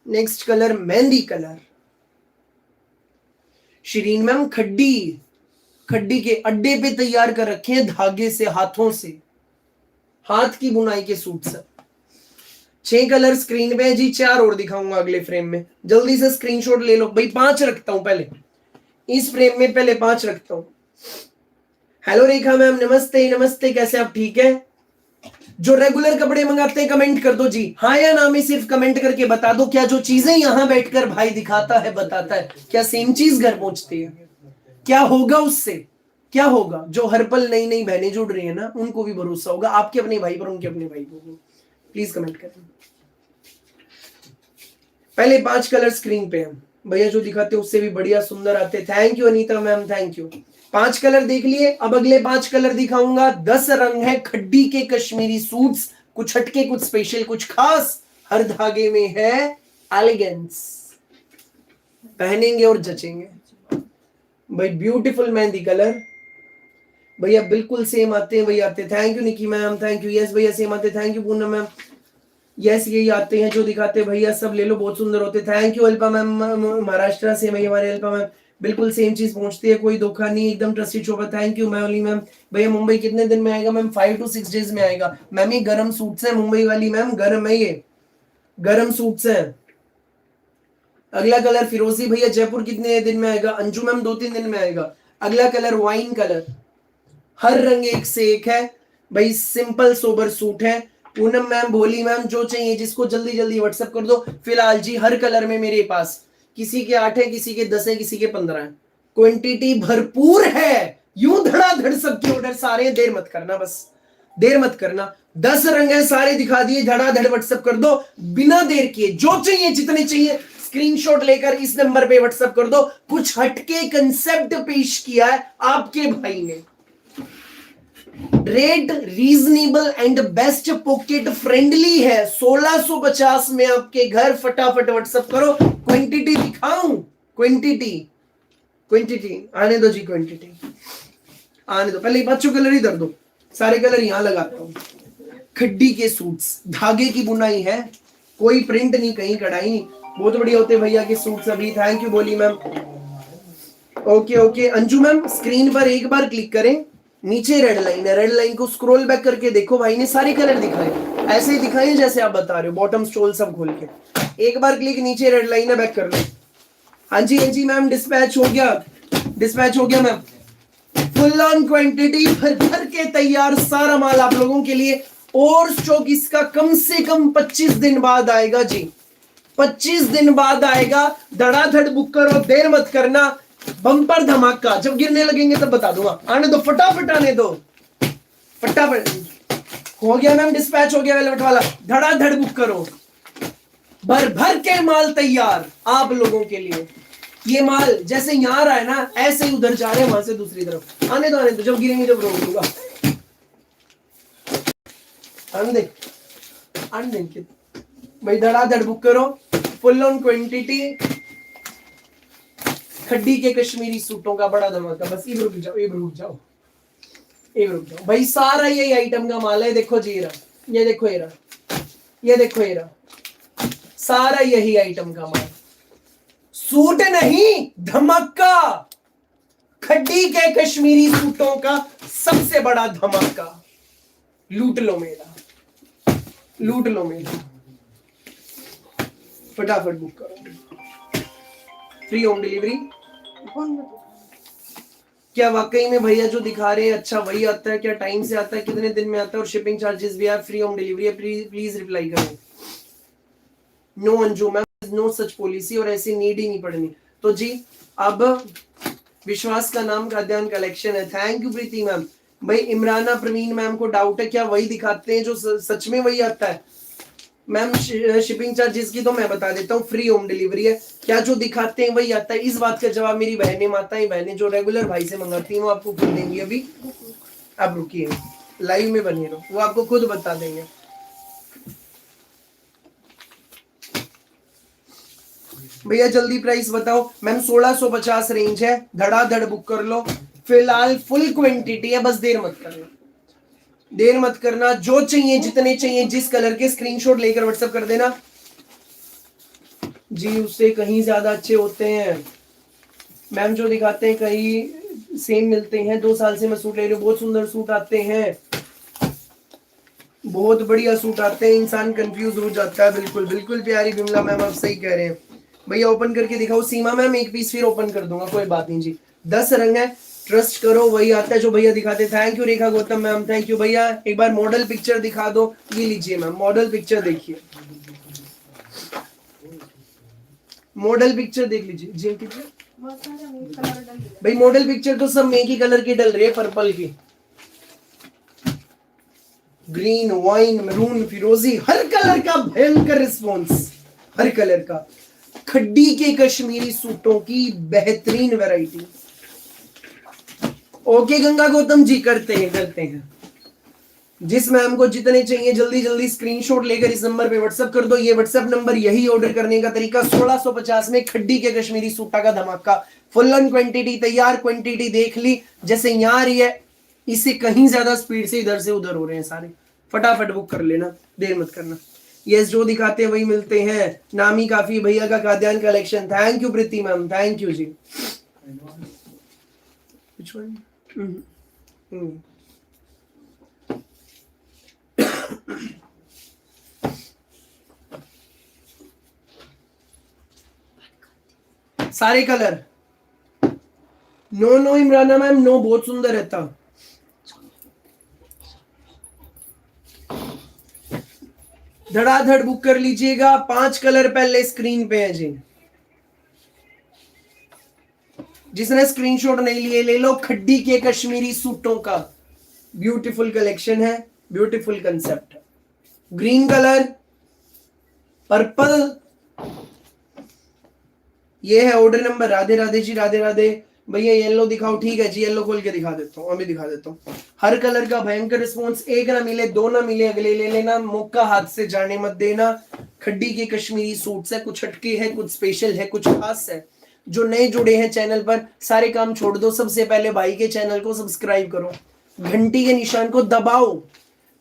next colour mehndi colour. Shirin ma'am खड्डी के अड्डे पे तैयार कर रखे हैं धागे से, हाथों से, हाथ की बुनाई के सूट सब। 6 कलर स्क्रीन पे जी, 4 और दिखाऊंगा अगले फ्रेम में, जल्दी से स्क्रीनशॉट ले लो भाई। 5 रखता हूं पहले, इस फ्रेम में पहले 5 रखता हूं। हेलो रेखा मैम, नमस्ते नमस्ते, कैसे आप, ठीक है? जो रेगुलर कपड़े मंगाते हैं कमेंट कर दो जी, हाँ या ना में सिर्फ कमेंट करके बता दो, क्या जो चीजें यहां बैठकर भाई दिखाता है बताता है, क्या सेम चीज घर पहुंचती है? क्या होगा उससे, क्या होगा? जो हर पल नई नई बहनें जुड़ रही है ना, उनको भी भरोसा होगा आपके अपने भाई पर, उनके अपने भाई को। प्लीज कमेंट करें। पहले 5 कलर स्क्रीन पे हैं भैया, जो दिखाते हैं उससे भी बढ़िया सुंदर आते। Thank you Anita ma'am, thank you. 5 colour देख लिए, अब अगले 5 कलर दिखाऊंगा। 10 रंग है खड्डी के कश्मीरी सूट्स, कुछ हटके, कुछ स्पेशल, कुछ खास, हर धागे में है एलिगेंस, पहनेंगे और जचेंगे भाई। ब्यूटीफुल मेहंदी कलर भैया, बिल्कुल सेम आते हैं, वही आते हैं। Thank you Nikki ma'am, thank you. Yes भैया सेम आते, thank you Poonam ma'am. Yes यही आते हैं जो दिखाते भैया, सब ले लो, बहुत सुंदर होते। Thank you Alpa ma'am, Maharashtra से भैया हमारे अल्पा मैम, बिल्कुल सेम चीज पहुंचती है, कोई धोखा नहीं, एकदम ट्रस्टेड शॉप है। Thank you ma'am ma'am. भैया मुंबई कितने दिन में आएगा मैम? 5 to 6 डेज में आएगा मैम। ये गर्म सूट्स है मुंबई वाली मैम, गर्म है, ये गर्म सूट्स है। अगला कलर फिरोजी भैया, जयपुर कितने दिन में आएगा? अंजू मैम 2-3 दिन में आएगा। अगला कलर वाइन कलर, हर रंग एक से एक है भाई, सिंपल सोबर सूट है। पूनम मैम, भोली मैम, जो चाहिए जिसको जल्दी जल्दी व्हाट्सएप कर दो। फिलहाल जी हर कलर में मेरे पास किसी के 8 है, किसी के 10 है, किसी के 15 है, क्वांटिटी भरपूर है। यूं धड़ाधड़ सबके ऑर्डर सारे, देर मत करना, बस देर मत करना। 10 रंग है, सारे दिखा दिए, धड़ाधड़ व्हाट्सएप कर दो बिना देर किए। जो चाहिए जितने चाहिए स्क्रीनशॉट लेकर इस नंबर पे व्हाट्सएप कर दो। कुछ हटके कंसेप्ट पेश किया है आपके भाई ने, rate reasonable and best pocket friendly है। 1650 में आपके घर, फटाफट व्हाट्सएप करो। क्वांटिटी दिखाऊं? क्वांटिटी आने दो जी, क्वांटिटी आने दो। पहले 5 कलर इधर दो, सारे कलर यहां लगाता हूं। खड्डी के सूट्स, धागे की बुनाई है, कोई प्रिंट नहीं, कहीं कढ़ाई नहीं, बहुत बढ़िया होते भैया के सूट्स अभी। Thank you Boli ma'am. Okay Anju ma'am, screen पर एक बार क्लिक करें, नीचे रेड लाइन है, रेड लाइन को स्क्रॉल बैक करके देखो, भाई ने सारे कलर दिखाए, ऐसे ही दिखाए जैसे आप बता रहे हो, बॉटम स्टोल सब खोल के। एक बार क्लिक, नीचे रेड लाइन है, बैक कर लो। हाँ जी मैम, डिस्पैच हो गया मैम। फुल ऑन क्वांटिटी भर भर के तैयार सारा माल आप लोगों के लिए, और स्टॉक इसका कम से कम 25 दिन बाद आएगा जी, 25 दिन बाद आएगा। धड़ाधड़ बुक करो, देर मत करना, बम्पर धमाका। जब गिरने लगेंगे तब बता दूंगा, आने दो, फटाफट आने दो, फटाफट। हो गया मैम, डिस्पैच हो गया वेलवेट वाला, धड़ाधड़ बुक करो, भर भर के माल तैयार आप लोगों के लिए। ये माल जैसे यहां आ रहा है ना, ऐसे ही उधर जा रहे हैं वहां से दूसरी तरफ। आने दो, जब गिरेंगे जब रोक दूंगा। आने दे भाई, धड़ाधड़ बुक करो, फुल ऑन क्वांटिटी, खड्डी के कश्मीरी सूटों का बड़ा धमाका। बस ये रुक जाओ भाई, सारा यही आइटम का माल है। देखो जी, ये देखो, ये देखो, सारा यही आइटम का माल। सूट नहीं धमाका, खड्डी के कश्मीरी सूटों का सबसे बड़ा धमाका। लूट लो मेरा, लूट लो मेरा, फटाफट बुक करो। Free home delivery. क्या वाकई में भैया जो दिखा रहे हैं अच्छा वही आता है? क्या टाइम से आता है? कितने दिन में आता है? और शिपिंग चार्जेस भी है? फ्री होम डिलीवरी है? प्लीज रिप्लाई करें। No Anju ma'am, no such policy, और ऐसी नीड ही नहीं पड़नी। तो जी अब विश्वास का नाम खाद्यान्न कलेक्शन है। Thank you Preeti ma'am. भाई इमराना प्रवीण मैम को डाउट है क्या वही दिखाते हैं जो सच में वही आता है? मैम शिपिंग चार्जेस की तो मैं बता देता हूँ, फ्री होम डिलीवरी है। क्या जो दिखाते हैं वही आता है? इस बात का जवाब मेरी बहनें, माताएं, बहनें जो रेगुलर भाई से मंगाती हैं वो आपको खुद देंगी। अभी आप रुकिए, लाइव में बने रहो, वो आपको खुद बता देंगे। भैया जल्दी प्राइस बताओ। मैम 1650 रेंज है, धड़ाधड़ बुक कर लो। फिलहाल फुल क्वांटिटी है, बस देर मत करना, देर मत करना। जो चाहिए, जितने चाहिए, जिस कलर के स्क्रीनशॉट लेकर व्हाट्सएप कर देना जी। उससे कहीं ज्यादा अच्छे होते हैं मैम जो दिखाते हैं, कहीं सेम मिलते हैं। 2 साल से मैं सूट ले रही हूँ, बहुत सुंदर सूट आते हैं, बहुत बढ़िया सूट आते हैं, इंसान कंफ्यूज हो जाता है। बिल्कुल बिल्कुल प्यारी बिमला मैम आप सही कह रहे हैं। भैया ओपन करके दिखाओ। सीमा मैम एक पीस फिर ओपन कर दूंगा, कोई बात नहीं जी। 10 रंग है, ट्रस्ट करो वही आता है जो भैया दिखाते। Thank you Rekha Gautam ma'am, thank you भैया। एक बार मॉडल पिक्चर दिखा दो। ये लीजिए मैम, मॉडल पिक्चर देखिए, मॉडल पिक्चर देख लीजिए जी। भाई मॉडल पिक्चर तो सब एक ही कलर की डल रही है, पर्पल की, ग्रीन, वाइन, मैरून, फिरोजी, हर कलर का भयंकर रिस्पॉन्स, हर कलर का। खड्डी के कश्मीरी सूटों की बेहतरीन वैरायटी। ओके गंगा गौतम जी, करते हैं करते हैं। जिस मैम को जितने चाहिए जल्दी जल्दी स्क्रीनशॉट लेकर इस नंबर पे व्हाट्सएप कर दो। ये व्हाट्सएप नंबर, यही ऑर्डर करने का तरीका। 1650 में खड्डी के कश्मीरी सूटा का धमाका। फुल ऑन क्वांटिटी, तैयार क्वांटिटी देख ली जैसे यहाँ आ रही है, इससे कहीं ज्यादा स्पीड से इधर से उधर हो रहे हैं सारे। फटाफट बुक कर लेना, देर मत करना। यस जो दिखाते हैं वही मिलते हैं। नामी काफी भैया का खाद्यान्न collection. Thank you Preeti ma'am, thank you जी। सारे colour. No no Imrana ma'am, no बहुत सुंदर रहता। धड़ाधड़ बुक कर लीजिएगा। 5 कलर पहले स्क्रीन पे है जी। जिसने स्क्रीनशॉट नहीं लिए ले लो। खड्डी के कश्मीरी सूटों का ब्यूटीफुल कलेक्शन है, ब्यूटीफुल कंसेप्ट है। ग्रीन कलर, पर्पल, ये है ऑर्डर नंबर। राधे राधे जी, राधे राधे भैया। येलो दिखाओ, ठीक है जी, येलो खोल के दिखा देता हूँ, अभी दिखा देता हूँ। हर कलर का भयंकर रिस्पॉन्स। एक ना मिले, 2 ना मिले, अगले ले लेना, मौका हाथ से जाने मत देना। खड्डी के कश्मीरी सूट्स है, कुछ हटके है, कुछ स्पेशल है, कुछ खास है। जो नए जुड़े हैं चैनल पर, सारे काम छोड़ दो, सबसे पहले भाई के चैनल को सब्सक्राइब करो, घंटी के निशान को दबाओ,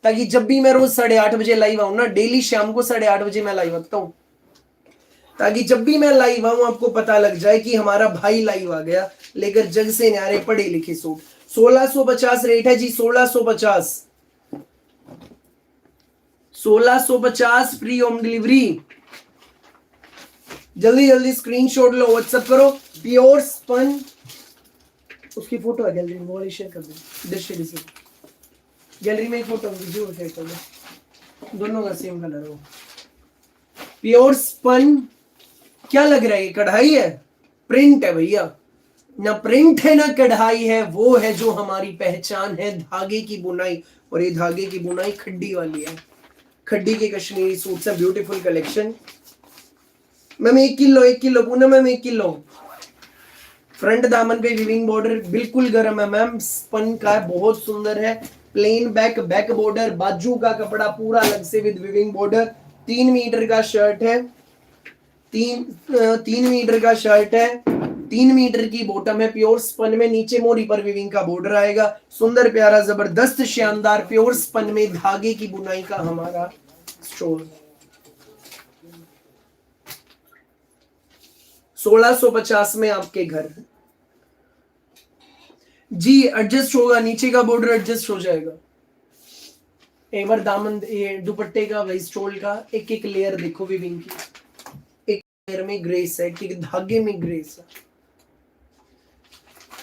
ताकि जब भी मैं रोज 8:30 बजे लाइव आऊं ना, डेली शाम को 8:30 बजे मैं लाइव आता हूं, ताकि जब भी मैं लाइव आऊं आपको पता लग जाए कि हमारा भाई लाइव आ गया लेकर जग से न्यारे पढ़े लिखे सूट। 1650 रेट है जी, 1650, 1650 फ्री होम डिलीवरी। जल्दी जल्दी स्क्रीनशॉट लो, व्हाट्सएप करो। प्योर स्पन, उसकी फोटो है गैलरी में, वो शेयर कर दो। गैलरी में एक फोटो वीडियो शेयर कर दो, दोनों का सेम कलर हो। प्योर स्पन, क्या लग रहा है ये कढ़ाई है? प्रिंट है भैया, ना प्रिंट है ना कढ़ाई है, वो है जो हमारी पहचान है, धागे की बुनाई। और ये धागे की बुनाई खड्डी वाली है, खड्डी के कश्मीरी सूट से beautiful collection. Ma'am 1 kilo, 1 kilo Poona ma'am, 1 kilo. Front दामन पे विविंग बॉर्डर बिल्कुल गर्म है मैम, स्पन का है, बहुत सुंदर है। प्लेन बैक, बैक बॉर्डर, बाजू का कपड़ा पूरा अलग से विद विविंग बॉर्डर। 3 मीटर का शर्ट है, 3 मीटर का शर्ट है, 3 मीटर की बॉटम है। प्योर स्पन में, नीचे मोरी पर विविंग का बॉर्डर आएगा। सुंदर प्यारा जबरदस्त शानदार प्योर स्पन में धागे की बुनाई का हमारा स्टोल। 1650 में आपके घर जी। एडजस्ट होगा, नीचे का बॉर्डर एडजस्ट हो जाएगा। एक बार दामन, ये दुपट्टे का, वही स्टोल का एक एक लेयर देखो विविंग की, एक लेयर में ग्रेस है, एक धागे में ग्रेस है।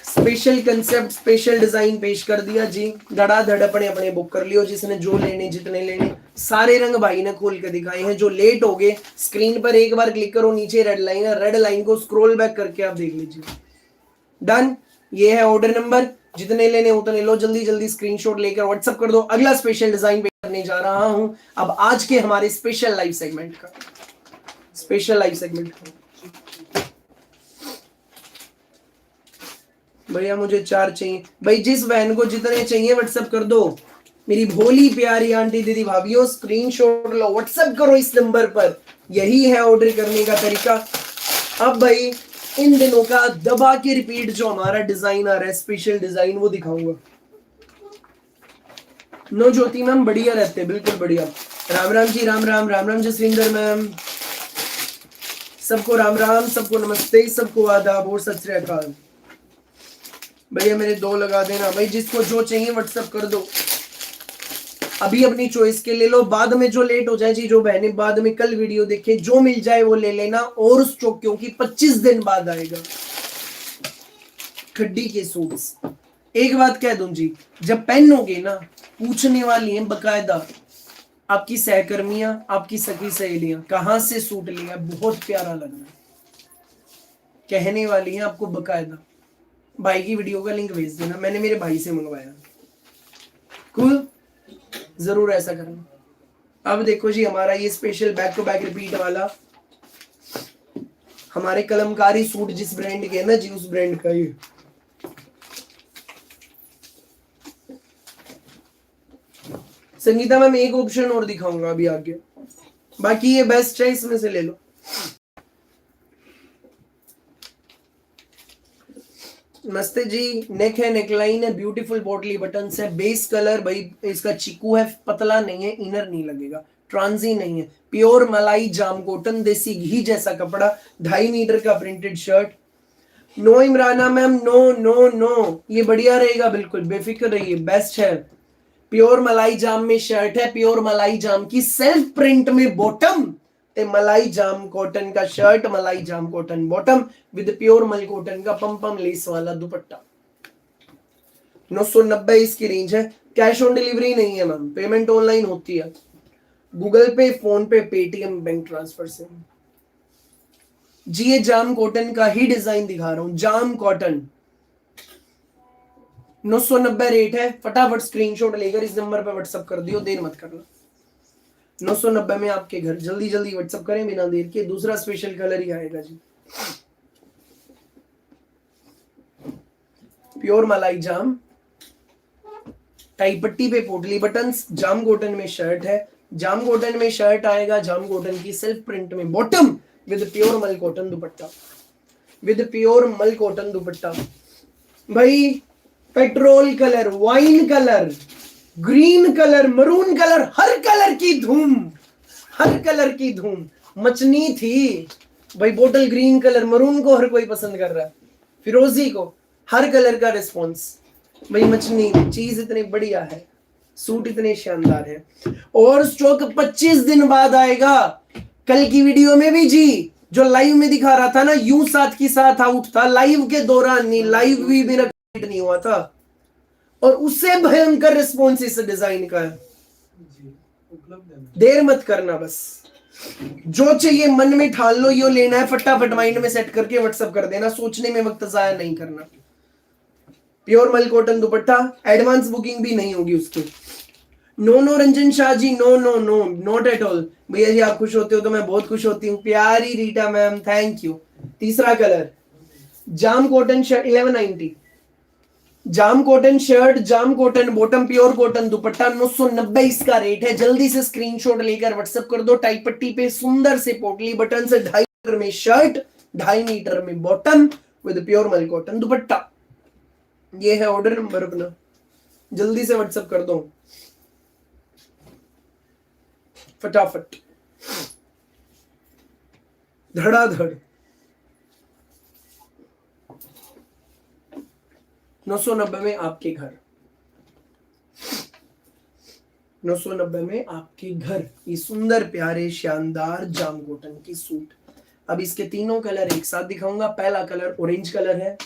स्पेशल कंसेप्ट, स्पेशल डिजाइन पेश कर दिया जी। धड़ाधड़ अपने अपने बुक कर लियो, जिसने जो लेने, जितने लेने। सारे रंग भाई ने खोल के दिखाए हैं। जो लेट हो गए, स्क्रीन पर एक बार क्लिक करो, नीचे रेड लाइन है, रेड लाइन को स्क्रॉल बैक करके आप देख लीजिए। डन। ये है ऑर्डर नंबर, जितने लेने उतने लो, जल्दी जल्दी स्क्रीनशॉट लेकर व्हाट्सएप कर दो। अगला स्पेशल डिजाइन पे करने जा रहा हूं अब आज के हमारे स्पेशल लाइव सेगमेंट का, स्पेशल लाइव सेगमेंट का। भैया मुझे 4 चाहिए भाई, जिस बहन को जितने चाहिए व्हाट्सएप कर दो। मेरी भोली प्यारी आंटी दीदी भाभीओ, स्क्रीनशॉट लो, व्हाट्सएप करो इस नंबर पर। यही है ऑर्डर करने का तरीका। अब भाई इन दिनों का दबा के रिपीट जो हमारा डिजाइन आ रहा है, स्पेशल डिजाइन, वो दिखाऊंगा। नो ज्योति मैम बढ़िया रहते, बिल्कुल बढ़िया। राम राम जी, राम राम, राम राम जसविंदर मैम, सबको राम राम, सबको नमस्ते, सबको आदाब और सत श्री अकाल। भैया मेरे 2 लगा देना भाई, जिसको जो चाहिए व्हाट्सएप कर दो। अभी अपनी चॉइस के ले लो, बाद में जो लेट हो जाए जी, जो बहने बाद में कल वीडियो देखे, जो मिल जाए वो ले लेना। और स्टॉक क्योंकि 25 दिन बाद आएगा खड्डी के सूट्स। एक बात कह दूं जी, जब पहनोगे ना, पूछने वाली हैं बकायदा आपकी सहकर्मियां, आपकी सखी सहेलियां, कहां से सूट लिया, बहुत प्यारा लग रहा है, कहने वाली हैं आपको बकायदा। भाई की वीडियो का लिंक भेज देना, मैंने मेरे भाई से मंगवाया। कूल, जरूर ऐसा करना। अब देखो जी, हमारा ये special back to back repeat वाला, हमारे कलमकारी सूट जिस ब्रांड के है ना जी, उस ब्रांड का ये। संगीता मैम एक ऑप्शन और दिखाऊंगा अभी आगे, बाकी ये बेस्ट है, इसमें से ले लो। नमस्ते जी। नेक है, नेकलाइन है, ब्यूटीफुल पोटली बटन्स है, बेस कलर भाई इसका चीकू है, पतला नहीं है, इनर नहीं लगेगा, ट्रांजी नहीं है, प्योर मलाई जाम कॉटन, देसी घी जैसा कपड़ा, 2.5 मीटर का printed shirt. No Imrana ma'am, no no no, ये बढ़िया रहेगा, बिल्कुल बेफिक्र रहिए, बेस्ट है। प्योर मलाई जाम में शर्ट है, प्योर मलाई जाम की सेल्फ प्रिंट में बॉटम, मलाई जाम कॉटन का शर्ट, मलाई जाम cotton bottom with pure mul cotton का पम पम लेस वाला दुपट्टा। 990 इसकी रेंज है। कैश ऑन डिलीवरी नहीं है मैम, पेमेंट ऑनलाइन होती है, गूगल पे, फोन पे, पेटीएम, बैंक ट्रांसफर से जी। ये जाम कॉटन का ही डिजाइन दिखा रहा हूं, जाम कॉटन, 990 रेट है। फटाफट स्क्रीनशॉट लेकर इस नंबर पे व्हाट्सएप कर दियो, देर मत करना। 990 में आपके घर, जल्दी जल्दी व्हाट्सएप करें बिना देर के। दूसरा स्पेशल कलर ही आएगा जी, प्योर मलाई जाम, टाई पट्टी पे पोटली बटन्स, जाम कॉटन में शर्ट है, जाम कॉटन में शर्ट आएगा, जाम कॉटन की सेल्फ प्रिंट में bottom with pure mul cotton dupatta, with pure mul cotton dupatta. भाई petrol colour, wine colour, green colour, maroon colour, हर कलर की धूम, हर कलर की धूम मचनी थी भाई। बोतल ग्रीन कलर, मरून को हर कोई पसंद कर रहा है, फिरोजी को, हर कलर का रिस्पॉन्स भाई मचनी। चीज इतनी बढ़िया है, सूट इतने शानदार है, और स्टॉक 25 दिन बाद आएगा। कल की वीडियो में भी जी, जो लाइव में दिखा रहा था ना, यूं साथ की साथ आउट था, लाइव के दौरान नहीं, लाइव भी मेरा नहीं हुआ था, और उससे भयंकर रिस्पॉन्स इस डिजाइन का है। देर मत करना, बस जो चाहिए मन में ठान लो, यो लेना है, फटाफट माइंड में सेट करके व्हाट्सएप कर देना, सोचने में वक्त जाया नहीं करना। प्योर मल कॉटन दुपट्टा, एडवांस बुकिंग भी नहीं होगी उसकी। No no Ranjan Shah ji, no no no, not at all. भैया जी आप खुश होते हो तो मैं बहुत खुश होती हूँ। प्यारी रीटा मैम, थैंक यू। तीसरा colour, jam cotton shirt, 1190, jam cotton shirt, jam cotton bottom, pure cotton dupatta, 990 इसका रेट है। जल्दी से स्क्रीनशॉट लेकर व्हाट्सएप कर दो। टाई पट्टी पे सुंदर से पोटली बटन से, 2.5 मीटर में शर्ट, 2.5 मीटर में bottom with pure mul cotton दुपट्टा। ये है ऑर्डर नंबर अपना, जल्दी से व्हाट्सएप कर दो फटाफट, धड़ाधड़। 990 में आपके घर, 990 में आपके घर। ये सुंदर प्यारे शानदार जाम कॉटन के सूट। अब इसके तीनों कलर एक साथ दिखाऊंगा। पहला कलर ऑरेंज कलर है,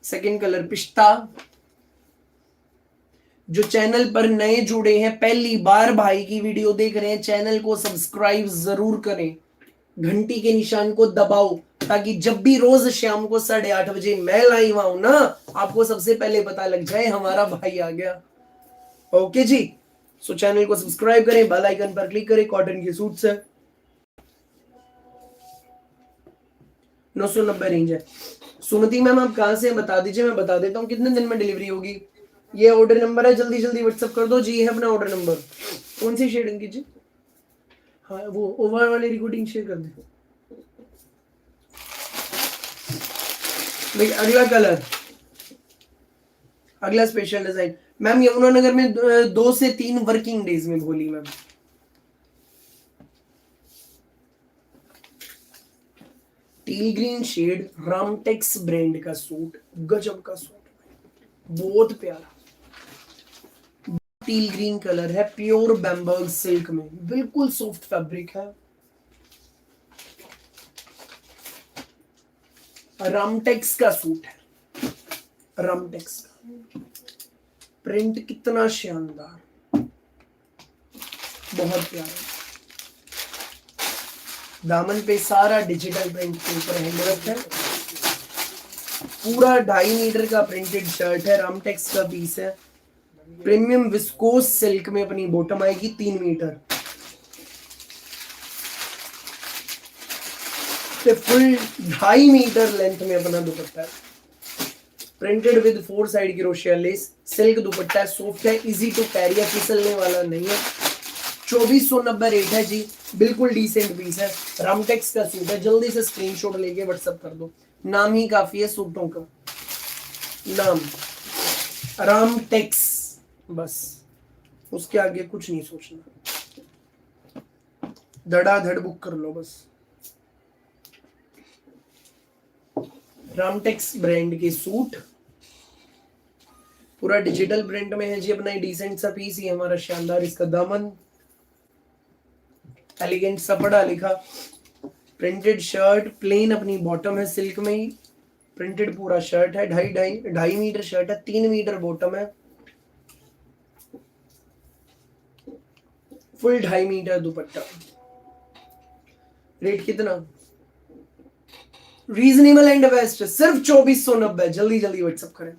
सेकंड कलर पिस्ता। जो चैनल पर नए जुड़े हैं, पहली बार भाई की वीडियो देख रहे हैं, चैनल को सब्सक्राइब जरूर करें, घंटी के निशान को दबाओ, ताकि जब भी रोज शाम को 8:30 बजे मैं लाइव आऊं ना, आपको सबसे पहले पता लग जाए हमारा भाई आ गया। ओके जी, सो चैनल को सब्सक्राइब करें, बेल आइकन पर क्लिक करें। कॉटन के सूट है, 990 रेंज है। सुमति मैम आप कहां से हैं बता दीजिए, मैं बता देता हूँ कितने दिन में डिलीवरी होगी। ये ऑर्डर नंबर है, जल्दी जल्दी व्हाट्सएप कर दो जी। है अपना ऑर्डर नंबर। कौन सी शेडिंग कीजिए, हाँ वो ओवर वाली रिकॉर्डिंग शेयर कर दे। अगला कलर, अगला स्पेशल डिजाइन मैम यमुनानगर में 2 से 3 वर्किंग डेज में Boli ma'am. Tea green shade, Ramtex brand का सूट, गजब का सूट, बहुत प्यारा। टील ग्रीन कलर है, प्योर बैम्बर्ग सिल्क में, बिल्कुल सॉफ्ट फैब्रिक है। रामटेक्स का सूट है, रामटेक्स का प्रिंट कितना शानदार, बहुत प्यारा। दामन पे सारा डिजिटल प्रिंट के ऊपर हैंडवर्क है। पूरा 2.5 मीटर का प्रिंटेड शर्ट है, रामटेक्स का पीस है। प्रीमियम विस्कोस सिल्क में अपनी बॉटम आएगी 3 मीटर। फुल 2.5 मीटर लेंथ में अपना दुपट्टा है, printed with 4 side crochet less. Silk दुपट्टा है, सॉफ्ट है, इजी टू कैरी है, फिसलने वाला नहीं है। 2490 रेट है जी, बिल्कुल डिसेंट पीस है। रामटेक्स का सूट है, जल्दी से स्क्रीनशॉट लेके व्हाट्सएप कर दो। नाम ही काफी है सूटों का, नाम रामटेक्स, बस उसके आगे कुछ नहीं सोचना, धड़ाधड़ बुक कर लो बस। रामटेक्स ब्रांड के सूट पूरा डिजिटल प्रिंट में है जी, अपना डिसेंट सा पीस ही हमारा शानदार। इसका दामन एलिगेंट सा पड़ा लिखा, प्रिंटेड शर्ट, प्लेन अपनी बॉटम है, सिल्क में ही प्रिंटेड पूरा शर्ट है। 2.5 मीटर शर्ट है, 3 मीटर बॉटम है, फुल 2.5 मीटर दुपट्टा। रेट कितना, रीजनेबल एंड बेस्ट, सिर्फ 2490। जल्दी जल्दी व्हाट्सएप करें।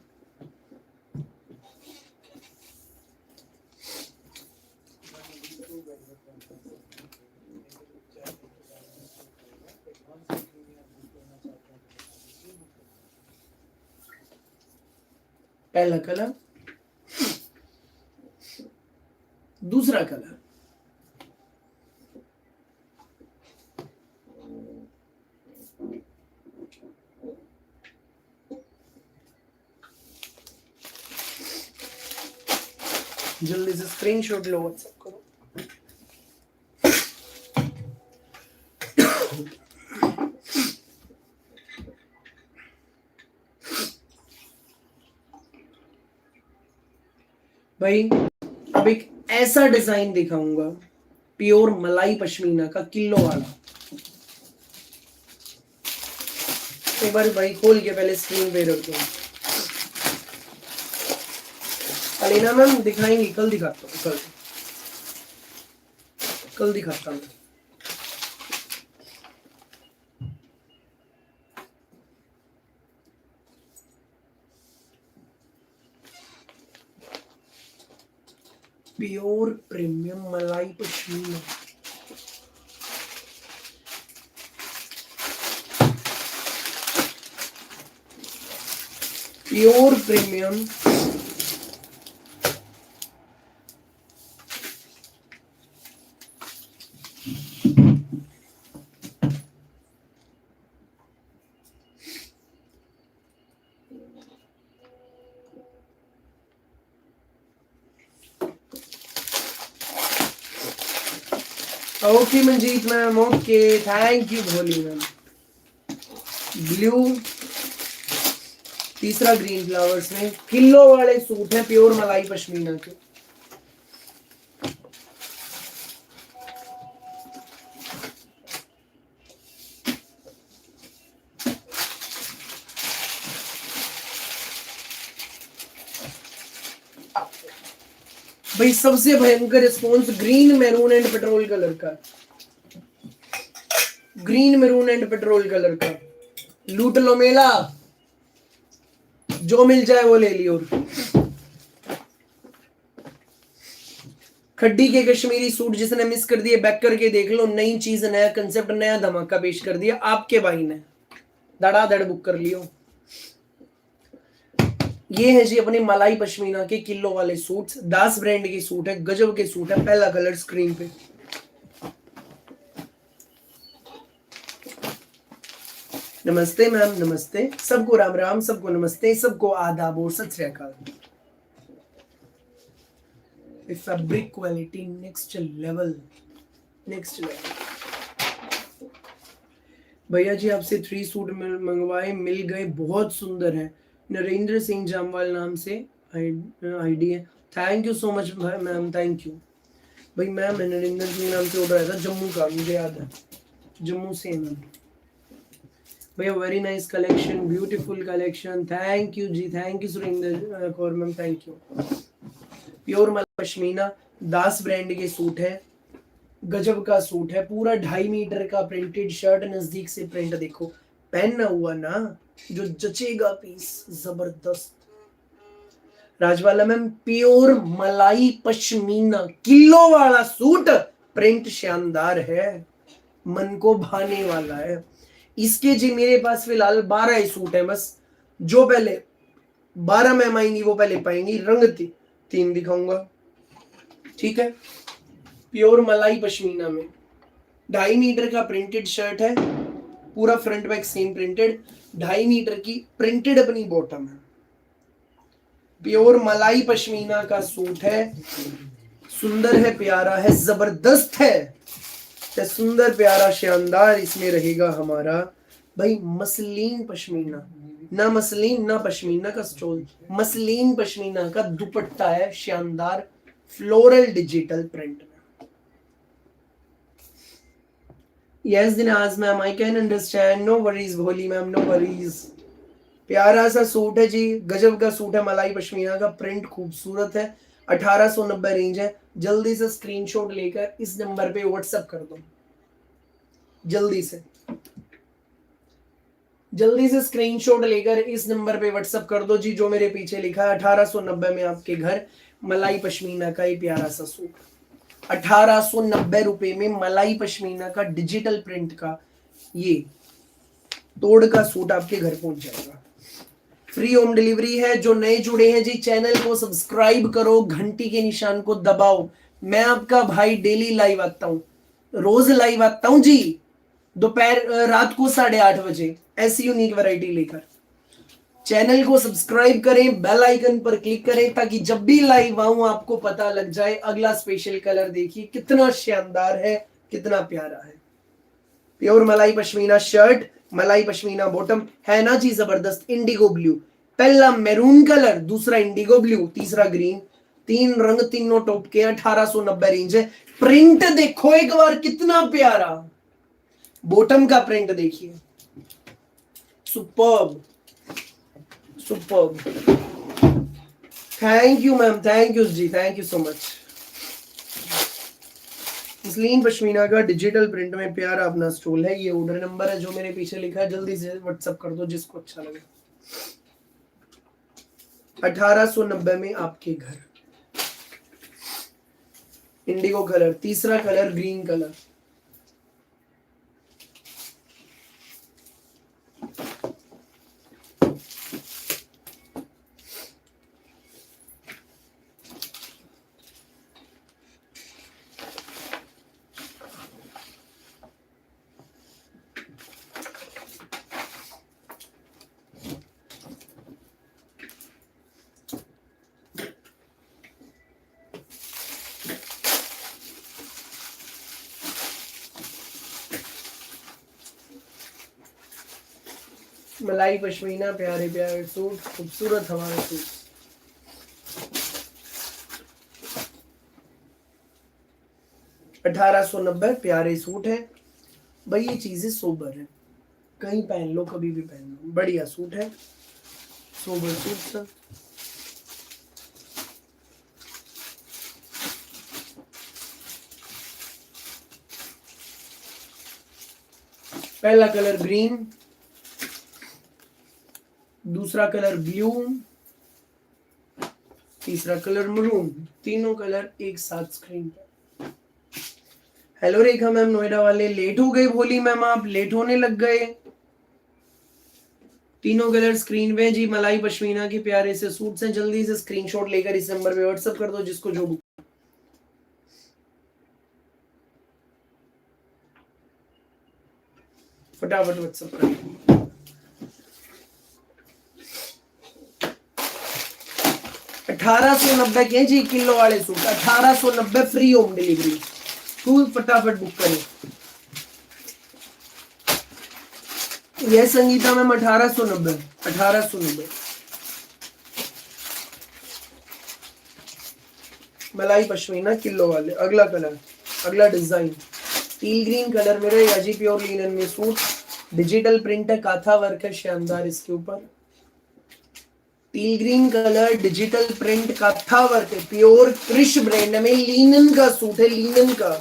पहला कलर, दूसरा कलर, जल्दी से स्क्रीनशॉट लो, व्हाट्सएप करो। भाई अब एक ऐसा डिजाइन दिखाऊंगा, प्योर मलाई पश्मीना का किलो वाला। एक बार भाई खोल के पहले स्क्रीन पे रख दो। अलीना मैम दिखाएंगी, कल दिखाता हूँ, कल दिखाता हूँ। प्योर प्रीमियम मलाई pashmina, pure premium okay Manjeet ma'am, okay thank you Bholi ma'am. Blue, तीसरा ग्रीन फ्लावर्स में किलो वाले सूट है प्योर मलाई पश्मीना के। भाई सबसे भयंकर response green maroon and petrol colour का, green maroon and petrol colour का। लूट लो मेला, जो मिल जाए वो ले लियो। खड्डी के कश्मीरी सूट जिसने मिस कर दिए बैक करके देख लो, नई चीज, नया कंसेप्ट, नया धमाका पेश कर दिया आपके भाई ने, धड़ाधड़ बुक कर लियो। ये है जी अपने मलाई पश्मीना के किलो वाले सूट, दास ब्रांड के सूट है, गजब के सूट है। पहला कलर स्क्रीन पे, नमस्ते मैम, नमस्ते सबको, राम राम सबको, नमस्ते सबको, आदाब और सत श्री अकाल। Fabric quality next level, next level. भैया जी आपसे 3 सूट मंगवाए, मिल गए, बहुत सुंदर है। नरेंद्र सिंह जामवाल नाम से आईडी है। Thank you so much ma'am, thank you. भाई मैम नरेंद्र सिंह नाम से ऑर्डर आया था जम्मू का, मुझे याद है, जम्मू से मैम। भैया very nice collection, beautiful collection, thank you जी, thank you Surender Kaur ma'am, thank you. Pure मलाई पश्मीना, दास ब्रांड के सूट है, गजब का सूट है, पूरा 2.5 मीटर का प्रिंटेड शर्ट। नजदीक से प्रिंट देखो, पहना हुआ ना जो जचेगा पीस, जबरदस्त। राजवाला मैम प्योर मलाई पश्मीना किलो वाला सूट, प्रिंट शानदार है, मन को भाने वाला है। इसके जी मेरे पास फिलहाल 12 ही सूट है बस, जो पहले 12 मैम आएंगी वो पहले पाएंगी। रंग 3 दिखाऊंगा, ठीक है। प्योर मलाई पश्मीना में 2.5 मीटर का प्रिंटेड शर्ट है, पूरा front back same printed, 2.5 metre की प्रिंटेड अपनी बॉटम है। प्योर मलाई पश्मीना का सूट है, सुंदर है, प्यारा है, जबरदस्त है, सुंदर प्यारा शानदार इसमें रहेगा हमारा भाई मसलिन पश्मीना, ना मसलिन ना पश्मीना का स्टोल, मसलिन पश्मीना का दुपट्टा है, शानदार फ्लोरल डिजिटल प्रिंट में। Yes, Dinaz ma'am, I can understand. No worries, भोली मैम, no worries। प्यारा सा सूट है जी, गजब का सूट है, मलाई पश्मीना का, प्रिंट खूबसूरत है, 1890 रेंज है। जल्दी से स्क्रीनशॉट लेकर इस नंबर पे व्हाट्सएप कर दो, जल्दी से, जल्दी से स्क्रीनशॉट लेकर इस नंबर पे व्हाट्सएप कर दो जी, जो मेरे पीछे लिखा है 1890 में आपके घर, मलाई पश्मीना का ये प्यारा सा सूट, 1890 रुपए में मलाई पश्मीना का डिजिटल प्रिंट का ये तोड़ का सूट आपके घर पहुंच जाएगा। फ्री होम डिलीवरी है। जो नए जुड़े हैं जी, चैनल को सब्सक्राइब करो, घंटी के निशान को दबाओ। मैं आपका भाई डेली लाइव आता हूं, रोज लाइव आता हूं जी, दोपहर रात को 8:30 बजे, ऐसी यूनिक वैरायटी लेकर। चैनल को सब्सक्राइब करें, बेल आइकन पर क्लिक करें, ताकि जब भी लाइव आऊं आपको पता लग जाए। अगला स्पेशल कलर देखिए कितना शानदार है, कितना प्यारा है। प्योर मलाई पश्मीना शर्ट, मलाई पश्मीना बॉटम है ना जी, जबरदस्त। इंडिगो ब्लू, पहला मैरून कलर, दूसरा इंडिगो ब्लू, तीसरा ग्रीन, 3 रंग, तीनों टॉप के, 1890 रेंज है। प्रिंट देखो एक बार कितना प्यारा, बॉटम का प्रिंट देखिए, superb, superb. Thank you ma'am, thank you जी, thank you so much. Muslin pashmina का डिजिटल प्रिंट में प्यारा अपना स्टोल है। ये ऑर्डर नंबर है जो मेरे पीछे लिखा है, जल्दी से व्हाट्सएप कर दो जिसको अच्छा लगे। 1890 में आपके घर, इंडिगो कलर, तीसरा कलर ग्रीन कलर। मलाई पश्मीना प्यारे प्यारे सूट, खूबसूरत हमारे सूट। $1890 प्यारे सूट है भाई। ये चीजें सोबर है, कहीं पहन लो, कभी भी पहन लो, बढ़िया सूट है, सोबर सूट सर। पहला कलर ग्रीन, दूसरा कलर ब्लू, तीसरा कलर मरून, तीनों कलर एक साथ स्क्रीन पर। हेलो रेखा मैम नोएडा वाले, लेट हो गए बोली मैम, आप लेट होने लग गए। तीनों कलर स्क्रीन पे जी। मलाई पश्मीना के प्यारे से सूट्स हैं, जल्दी से स्क्रीनशॉट लेकर इस नंबर पे व्हाट्सएप कर दो जिसको जो फटाफट व्हाट्सएप कर दो। 1890 के जी किलो वाले suit, 1890 free home delivery. Full फटाफट बुक करें। यह संगीता मैम 1890 1890। मलाई पश्मीना किलो वाले। अगला कलर, अगला डिजाइन टील ग्रीन कलर मेरे याजी प्योर लिनन में सूट, डिजिटल प्रिंट है, काथा वर्क है शानदार इसके ऊपर। Teal green colour, digital print, katha work है, प्योर क्रिश ब्रांड में लिनन का सूट है, लिनन का,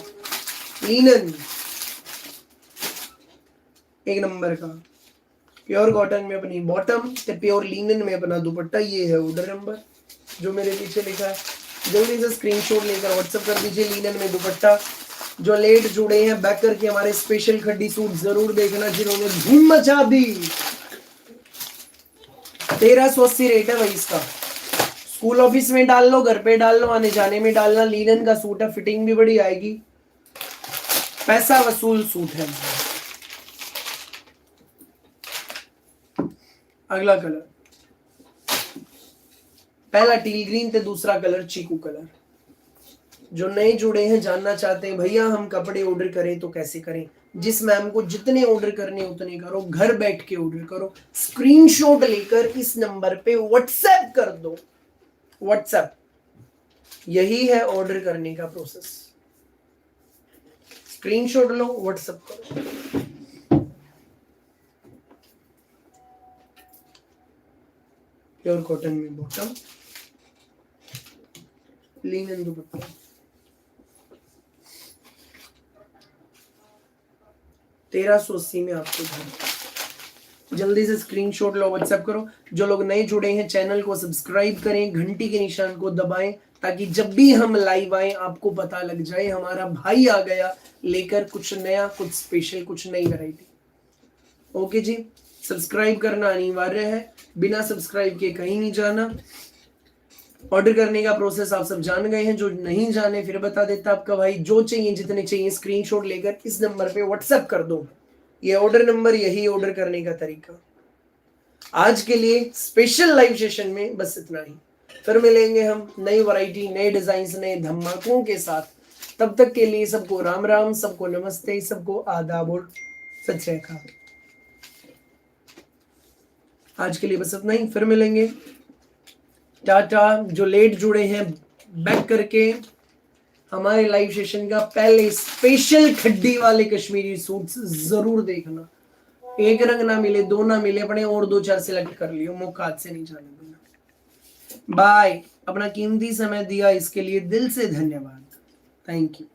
लिनन एक नंबर का। प्योर कॉटन में अपनी बॉटम, प्योर लिनन में अपना दुपट्टा। ये है ऑर्डर नंबर जो मेरे पीछे लिखा है, जल्दी से स्क्रीनशॉट लेकर व्हाट्सएप कर दीजिए। लिनन में दुपट्टा। जो लेट जुड़े हैं बैक करके हमारे स्पेशल खड्डी सूट जरूर देखना जिन्होंने धूम मचा दी। 1380 रेट है भाई इसका। स्कूल ऑफिस में डाल लो, घर पे डाल लो, आने जाने में डालना। लिनन का सूट है, फिटिंग भी बड़ी आएगी, पैसा वसूल सूट है। अगला कलर, पहला टील ग्रीन थे, दूसरा कलर चीकू कलर। जो नए जुड़े हैं जानना चाहते हैं भैया हम कपड़े ऑर्डर करें तो कैसे करें, जिस मैम को जितने ऑर्डर करने उतने करो, घर बैठ के ऑर्डर करो, स्क्रीनशॉट लेकर इस नंबर पे व्हाट्सएप कर दो। व्हाट्सएप, यही है ऑर्डर करने का प्रोसेस। स्क्रीनशॉट लो, व्हाट्सएप करो। प्योर कॉटन में बॉटम, लिनन दुपट्टा। $1380 में आपको घर। जल्दी से स्क्रीनशॉट लो, व्हाट्सएप करो। जो लोग नए जुड़े हैं चैनल को सब्सक्राइब करें, घंटी के निशान को दबाएं ताकि जब भी हम लाइव आए आपको पता लग जाए हमारा भाई आ गया लेकर कुछ नया, कुछ स्पेशल, कुछ नई वैरायटी। ओके जी, सब्सक्राइब करना अनिवार्य है, बिना सब्सक्राइब के कहीं नहीं जाना। ऑर्डर करने का प्रोसेस आप सब जान गए हैं, जो नहीं जाने फिर बता देता आपका भाई। जो चाहिए जितने चाहिए स्क्रीनशॉट लेकर इस नंबर पे व्हाट्सएप कर दो। ये ऑर्डर नंबर, यही ऑर्डर करने का तरीका। आज के लिए स्पेशल लाइव सेशन में बस इतना ही। फिर मिलेंगे हम नई वैरायटी, नए डिजाइन, नए धमाकों के साथ। तब तक के लिए सबको राम राम, सबको नमस्ते, सबको आदाब और सत श्री अकाल। आज के लिए बस इतना ही, फिर मिलेंगे। टाटा। जो लेट जुड़े हैं बैक करके हमारे लाइव सेशन का पहले स्पेशल खड्डी वाले कश्मीरी सूट्स जरूर देखना। एक रंग ना मिले, दो ना मिले, अपने और 2-4 सिलेक्ट कर लियो, मौका हाथ से नहीं जाने देना। बाय। अपना कीमती समय दिया इसके लिए दिल से धन्यवाद। Thank you.